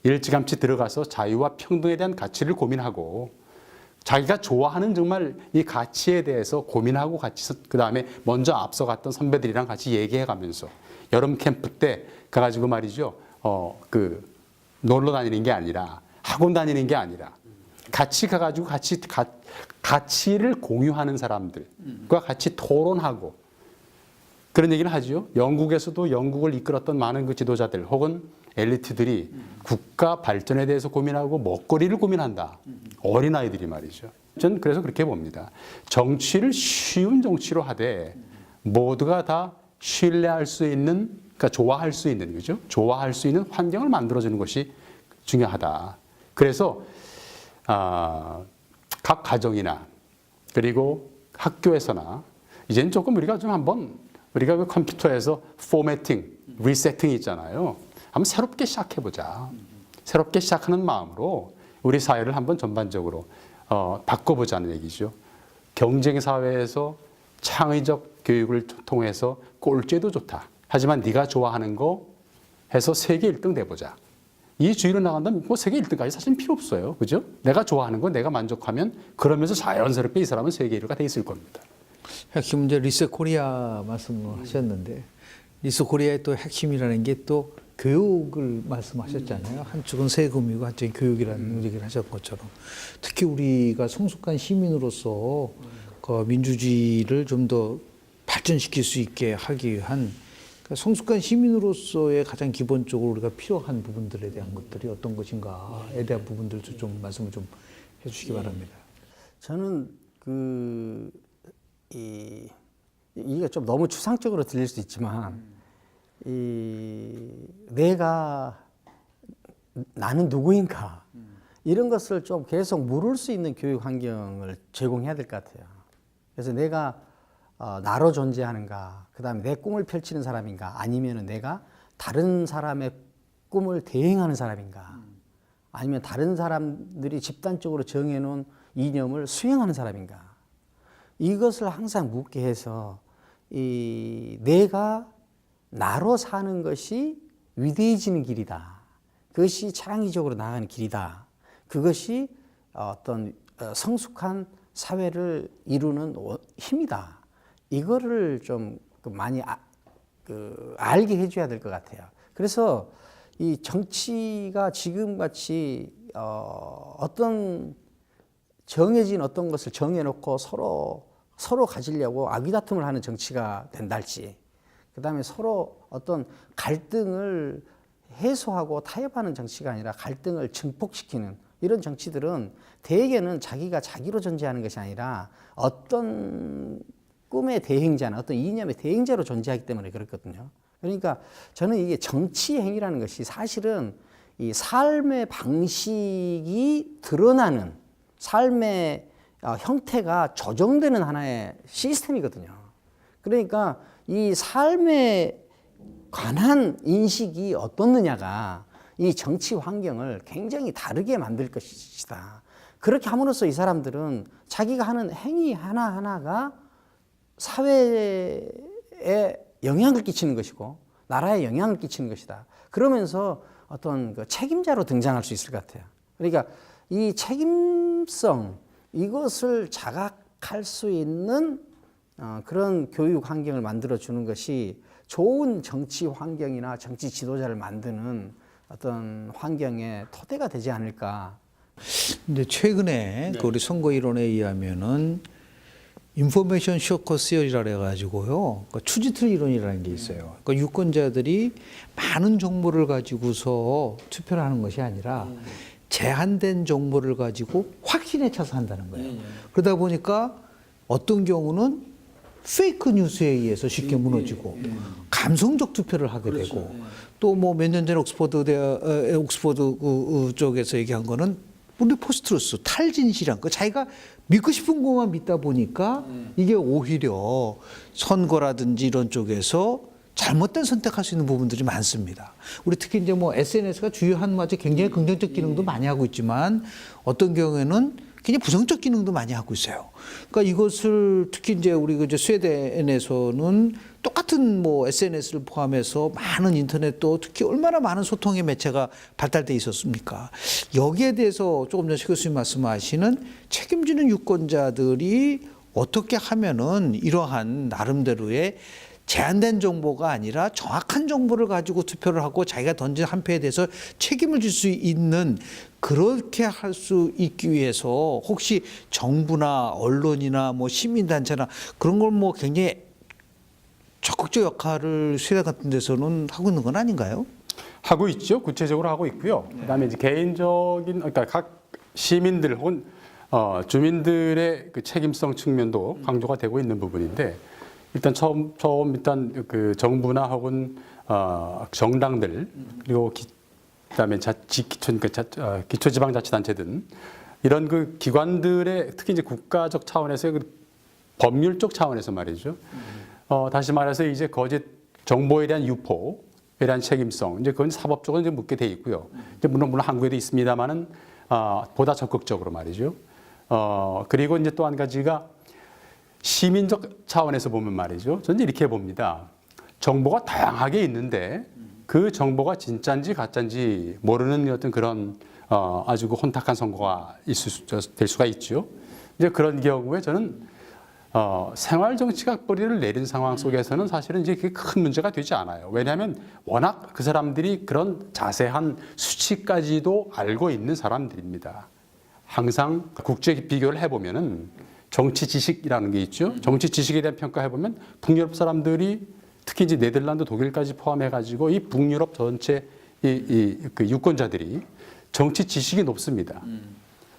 일찌감치 들어가서 자유와 평등에 대한 가치를 고민하고 자기가 좋아하는 정말 이 가치에 대해서 고민하고 같이 그다음에 먼저 앞서갔던 선배들이랑 같이 얘기해가면서 여름 캠프 때 가가지고 말이죠. 놀러 다니는 게 아니라 학원 다니는 게 아니라 같이 가가지고 가치를 공유하는 사람들과 같이 토론하고 그런 얘기를 하죠. 영국에서도 영국을 이끌었던 많은 그 지도자들 혹은 엘리트들이 국가 발전에 대해서 고민하고 먹거리를 고민한다. 어린아이들이 말이죠. 저는 그래서 그렇게 봅니다. 정치를 쉬운 정치로 하되 모두가 다 신뢰할 수 있는, 그러니까 좋아할 수 있는, 그죠? 좋아할 수 있는 환경을 만들어주는 것이 중요하다. 그래서 각 가정이나 그리고 학교에서나 이제는 조금 우리가 좀 한번 우리가 그 컴퓨터에서 포매팅, 리세팅 있잖아요. 한번 새롭게 시작해보자. 새롭게 시작하는 마음으로 우리 사회를 한번 전반적으로 바꿔보자는 얘기죠. 경쟁 사회에서 창의적 교육을 통해서 꼴찌도 좋다. 하지만 네가 좋아하는 거 해서 세계 1등 돼보자. 이 주의로 나간다면 뭐 세계 1등까지 사실 필요 없어요. 그죠? 내가 좋아하는 거 내가 만족하면 그러면서 자연스럽게 이 사람은 세계 1위가 돼 있을 겁니다. 핵심 문제 리셋 코리아 말씀을 하셨는데 리셋 코리아의 또 핵심이라는 게 또 교육을 말씀하셨잖아요. 한쪽은 세금이고 한쪽은 교육이라는 얘기를 하셨던 것처럼 특히 우리가 성숙한 시민으로서 그 민주주의를 좀 더 발전시킬 수 있게 하기 위한 그러니까 성숙한 시민으로서의 가장 기본적으로 우리가 필요한 부분들에 대한 것들이 어떤 것인가에 대한 부분들도 좀 말씀을 좀 해주시기 바랍니다. 저는 이게 좀 너무 추상적으로 들릴 수 있지만 나는 누구인가 이런 것을 좀 계속 물을 수 있는 교육 환경을 제공해야 될 것 같아요. 그래서 내가 나로 존재하는가, 그 다음에 내 꿈을 펼치는 사람인가, 아니면 내가 다른 사람의 꿈을 대행하는 사람인가, 아니면 다른 사람들이 집단적으로 정해놓은 이념을 수행하는 사람인가. 이것을 항상 묻게 해서 내가 나로 사는 것이 위대해지는 길이다. 그것이 창의적으로 나가는 길이다. 그것이 어떤 성숙한 사회를 이루는 힘이다. 이거를 좀 많이 알게 해줘야 될 것 같아요. 그래서 이 정치가 지금같이 어떤 정해진 어떤 것을 정해놓고 서로 가지려고 아귀다툼을 하는 정치가 된달지, 그 다음에 서로 어떤 갈등을 해소하고 타협하는 정치가 아니라 갈등을 증폭시키는 이런 정치들은 대개는 자기가 자기로 존재하는 것이 아니라 어떤 꿈의 대행자나 어떤 이념의 대행자로 존재하기 때문에 그렇거든요. 그러니까 저는 이게 정치 행위라는 것이 사실은 이 삶의 방식이 드러나는 삶의 형태가 조정되는 하나의 시스템이거든요. 그러니까 이 삶에 관한 인식이 어떻느냐가 이 정치 환경을 굉장히 다르게 만들 것이다. 그렇게 함으로써 이 사람들은 자기가 하는 행위 하나하나가 사회에 영향을 끼치는 것이고 나라에 영향을 끼치는 것이다. 그러면서 어떤 그 책임자로 등장할 수 있을 것 같아요. 그러니까 이 책임성 이것을 자각할 수 있는 그런 교육 환경을 만들어 주는 것이 좋은 정치 환경이나 정치 지도자를 만드는 어떤 환경의 토대가 되지 않을까. 근데 최근에 그 우리 선거 이론에 의하면은 인포메이션 쇼커 시어리라 그래가지고요. 그러니까 추지틀 이론이라는 게 있어요. 그러니까 유권자들이 많은 정보를 가지고서 투표를 하는 것이 아니라 제한된 정보를 가지고 확신에 차서 한다는 거예요. 그러다 보니까 어떤 경우는 페이크 뉴스에 의해서 쉽게 무너지고 감성적 투표를 하게 되고 또 뭐 몇 년 전에 옥스퍼드 쪽에서 얘기한 거는 우리 포스트루스 탈진실한 거 자기가 믿고 싶은 것만 믿다 보니까 이게 오히려 선거라든지 이런 쪽에서 잘못된 선택할 수 있는 부분들이 많습니다. 우리 특히 이제 뭐 SNS가 주요한 마저 굉장히 긍정적 기능도 많이 하고 있지만 어떤 경우에는 굉장히 부정적 기능도 많이 하고 있어요. 그러니까 이것을 특히 이제 우리 이제 스웨덴에서는 똑같은 뭐 SNS를 포함해서 많은 인터넷도 특히 얼마나 많은 소통의 매체가 발달돼 있었습니까? 여기에 대해서 조금 전에 최 교수님 말씀하시는 책임지는 유권자들이 어떻게 하면은 이러한 나름대로의 제한된 정보가 아니라 정확한 정보를 가지고 투표를 하고 자기가 던진 한 표에 대해서 책임을 질 수 있는 그렇게 할 수 있기 위해서 혹시 정부나 언론이나 뭐 시민단체나 그런 걸 뭐 굉장히 적극적 역할을 스웨덴 같은 데서는 하고 있는 건 아닌가요? 하고 있죠. 구체적으로 하고 있고요. 그다음에 이제 개인적인 그러니까 각 시민들 혹은 주민들의 그 책임성 측면도 강조가 되고 있는 부분인데 일단 처음 일단 그 정부나 혹은 정당들 그리고 그다음에 기초지방자치단체든 이런 그 기관들의 특히 이제 국가적 차원에서 그 법률적 차원에서 말이죠. 다시 말해서 이제 거짓 정보에 대한 유포에 대한 책임성 이제 그건 사법적으로 이제 묻게 돼 있고요. 이제 물론 한국에도 있습니다만은 보다 적극적으로 말이죠. 그리고 이제 또 한 가지가 시민적 차원에서 보면 말이죠. 저는 이렇게 봅니다. 정보가 다양하게 있는데 그 정보가 진짜인지 가짜인지 모르는 어떤 그런 아주 그 혼탁한 선거가 될 수가 있죠. 이제 그런 경우에 저는 생활 정치가 뿌리를 내린 상황 속에서는 사실은 이제 그게 큰 문제가 되지 않아요. 왜냐하면 워낙 그 사람들이 그런 자세한 수치까지도 알고 있는 사람들입니다. 항상 국제 비교를 해보면은 정치 지식이라는 게 있죠. 정치 지식에 대한 평가해보면 북유럽 사람들이 특히 이제 네덜란드, 독일까지 포함해가지고 이 북유럽 전체 그 유권자들이 정치 지식이 높습니다.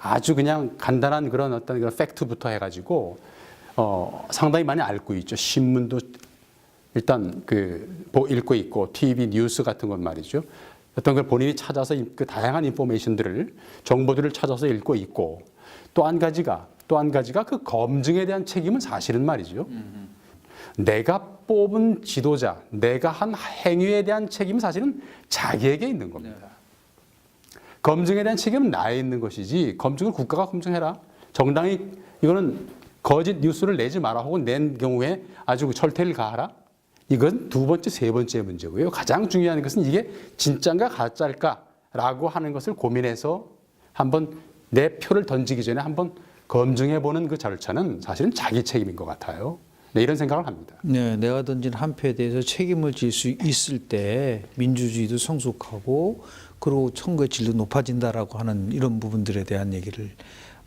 아주 그냥 간단한 그런 어떤 그런 팩트부터 해가지고 상당히 많이 알고 있죠. 신문도 일단 읽고 있고 TV 뉴스 같은 건 말이죠. 어떤 걸 본인이 찾아서 그 다양한 인포메이션들을 정보들을 찾아서 읽고 있고 또 한 가지가 그 검증에 대한 책임은 사실은 말이죠. 내가 뽑은 지도자, 내가 한 행위에 대한 책임은 사실은 자기에게 있는 겁니다. 검증에 대한 책임은 나에 있는 것이지 검증을 국가가 검증해라. 정당이 이거는 거짓 뉴스를 내지 마라 혹은 낸 경우에 아주 철퇴를 가하라. 이건 두 번째, 세 번째 문제고요. 가장 중요한 것은 이게 진짜인가 가짜일까라고 하는 것을 고민해서 한번 내 표를 던지기 전에 한번 검증해보는 그 절차는 사실은 자기 책임인 것 같아요. 네, 이런 생각을 합니다. 네, 내가 던진 한 표에 대해서 책임을 질 수 있을 때 민주주의도 성숙하고 그리고 선거의 질도 높아진다라고 하는 이런 부분들에 대한 얘기를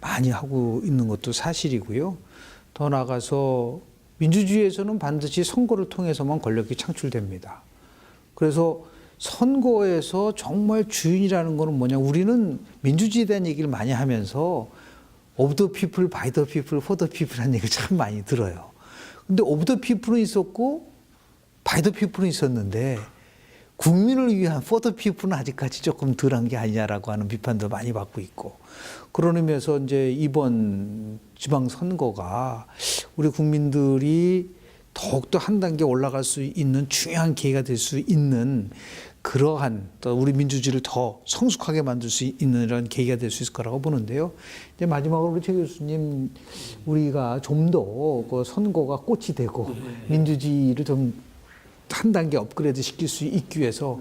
많이 하고 있는 것도 사실이고요. 더 나아가서 민주주의에서는 반드시 선거를 통해서만 권력이 창출됩니다. 그래서 선거에서 정말 주인이라는 거는 뭐냐. 우리는 민주주의에 대한 얘기를 많이 하면서 of the people, by the people, for the people라는 얘기를 참 많이 들어요. 근데 of the people은 있었고 by the people은 있었는데 국민을 위한 for the people은 아직까지 조금 덜한 게 아니냐라고 하는 비판도 많이 받고 있고 그런 의미에서 이제 이번 지방선거가 우리 국민들이 더욱더 한 단계 올라갈 수 있는 중요한 기회가 될 수 있는 그러한 또 우리 민주주의를 더 성숙하게 만들 수 있는 이런 계기가 될 수 있을 거라고 보는데요. 이제 마지막으로 우리 최 교수님 우리가 좀 더 그 선거가 꽃이 되고 민주주의를 좀 한 단계 업그레이드 시킬 수 있기 위해서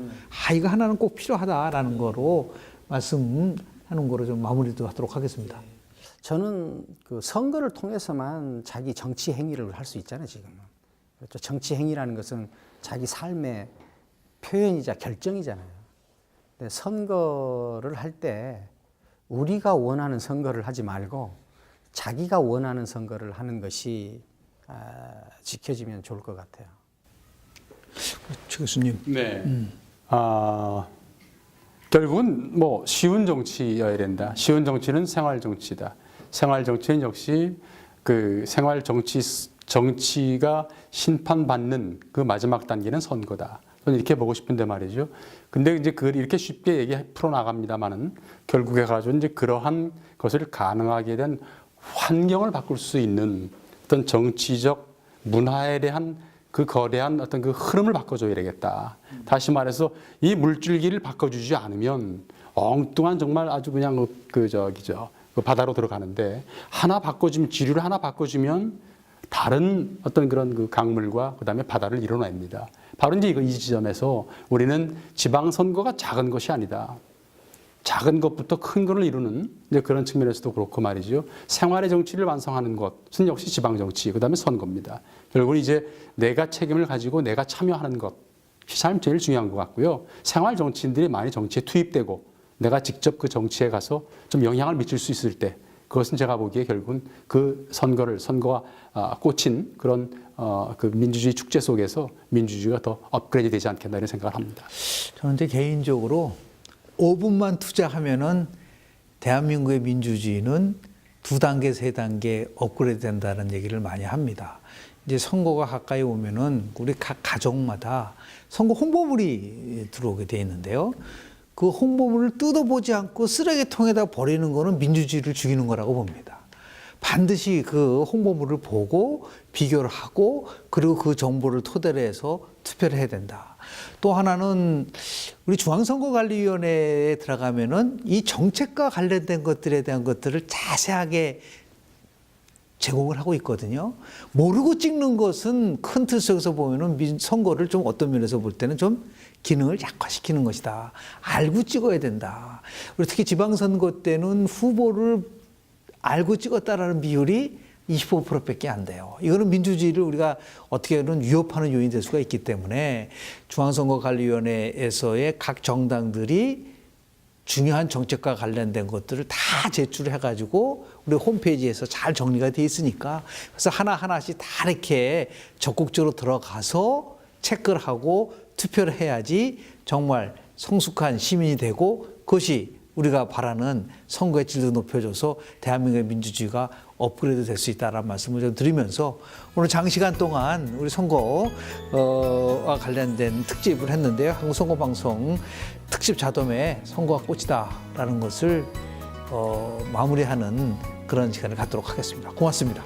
이거 하나는 꼭 필요하다라는 거로 말씀하는 거로 좀 마무리도 하도록 하겠습니다. 저는 그 선거를 통해서만 자기 정치 행위를 할 수 있잖아요, 지금은. 그렇죠. 정치 행위라는 것은 자기 삶의 표현이자 결정이잖아요. 근데 선거를 할 때 우리가 원하는 선거를 하지 말고 자기가 원하는 선거를 하는 것이 지켜지면 좋을 것 같아요. 최 교수님. 네. 결국은 뭐 쉬운 정치여야 된다. 쉬운 정치는 생활 정치다. 생활 정치는 역시 그 생활 정치가 심판받는 그 마지막 단계는 선거다. 저는 이렇게 보고 싶은데 말이죠. 근데 이제 그걸 이렇게 쉽게 풀어 나갑니다만은 결국에 가지고 이제 그러한 것을 가능하게 된 환경을 바꿀 수 있는 어떤 정치적 문화에 대한 그 거대한 어떤 그 흐름을 바꿔줘야 되겠다. 다시 말해서 이 물줄기를 바꿔주지 않으면 엉뚱한 정말 아주 그냥 그 바다로 들어가는데 하나 바꿔주면 지류를 하나 바꿔주면 다른 어떤 그런 그 강물과 그다음에 바다를 이뤄냅니다. 바로 이제 이 지점에서 우리는 지방선거가 작은 것이 아니다. 작은 것부터 큰 것을 이루는 이제 그런 측면에서도 그렇고 말이죠. 생활의 정치를 완성하는 것은 역시 지방정치, 그다음에 선거입니다. 결국은 이제 내가 책임을 가지고 내가 참여하는 것이 참 제일 중요한 것 같고요. 생활 정치인들이 많이 정치에 투입되고 내가 직접 그 정치에 가서 좀 영향을 미칠 수 있을 때 그것은 제가 보기에 결국은 그 선거가 꽂힌 그런 그 민주주의 축제 속에서 민주주의가 더 업그레이드 되지 않겠나 이런 생각을 합니다. 저는 이제 개인적으로 5분만 투자하면은 대한민국의 민주주의는 2단계, 3단계 업그레이드 된다는 얘기를 많이 합니다. 이제 선거가 가까이 오면은 우리 각 가정마다 선거 홍보물이 들어오게 돼 있는데요. 그 홍보물을 뜯어보지 않고 쓰레기통에다 버리는 거는 민주주의를 죽이는 거라고 봅니다. 반드시 그 홍보물을 보고 비교를 하고 그리고 그 정보를 토대로 해서 투표를 해야 된다. 또 하나는 우리 중앙선거관리위원회에 들어가면은 이 정책과 관련된 것들에 대한 것들을 자세하게 제공을 하고 있거든요. 모르고 찍는 것은 큰 틀 속에서 보면은 선거를 좀 어떤 면에서 볼 때는 좀 기능을 약화시키는 것이다. 알고 찍어야 된다. 그리고 특히 지방선거 때는 후보를 알고 찍었다라는 비율이 25%밖에 안 돼요. 이거는 민주주의를 우리가 어떻게든 위협하는 요인이 될 수가 있기 때문에 중앙선거관리위원회에서의 각 정당들이 중요한 정책과 관련된 것들을 다 제출해가지고 우리 홈페이지에서 잘 정리가 돼 있으니까 그래서 하나하나씩 다 이렇게 적극적으로 들어가서 체크를 하고 투표를 해야지 정말 성숙한 시민이 되고 그것이 우리가 바라는 선거의 질도 높여줘서 대한민국의 민주주의가 업그레이드 될 수 있다는 말씀을 좀 드리면서 오늘 장시간 동안 우리 선거와 관련된 특집을 했는데요. 한국선거방송 특집 자돔에 선거가 꽃이다라는 것을 마무리하는 그런 시간을 갖도록 하겠습니다. 고맙습니다.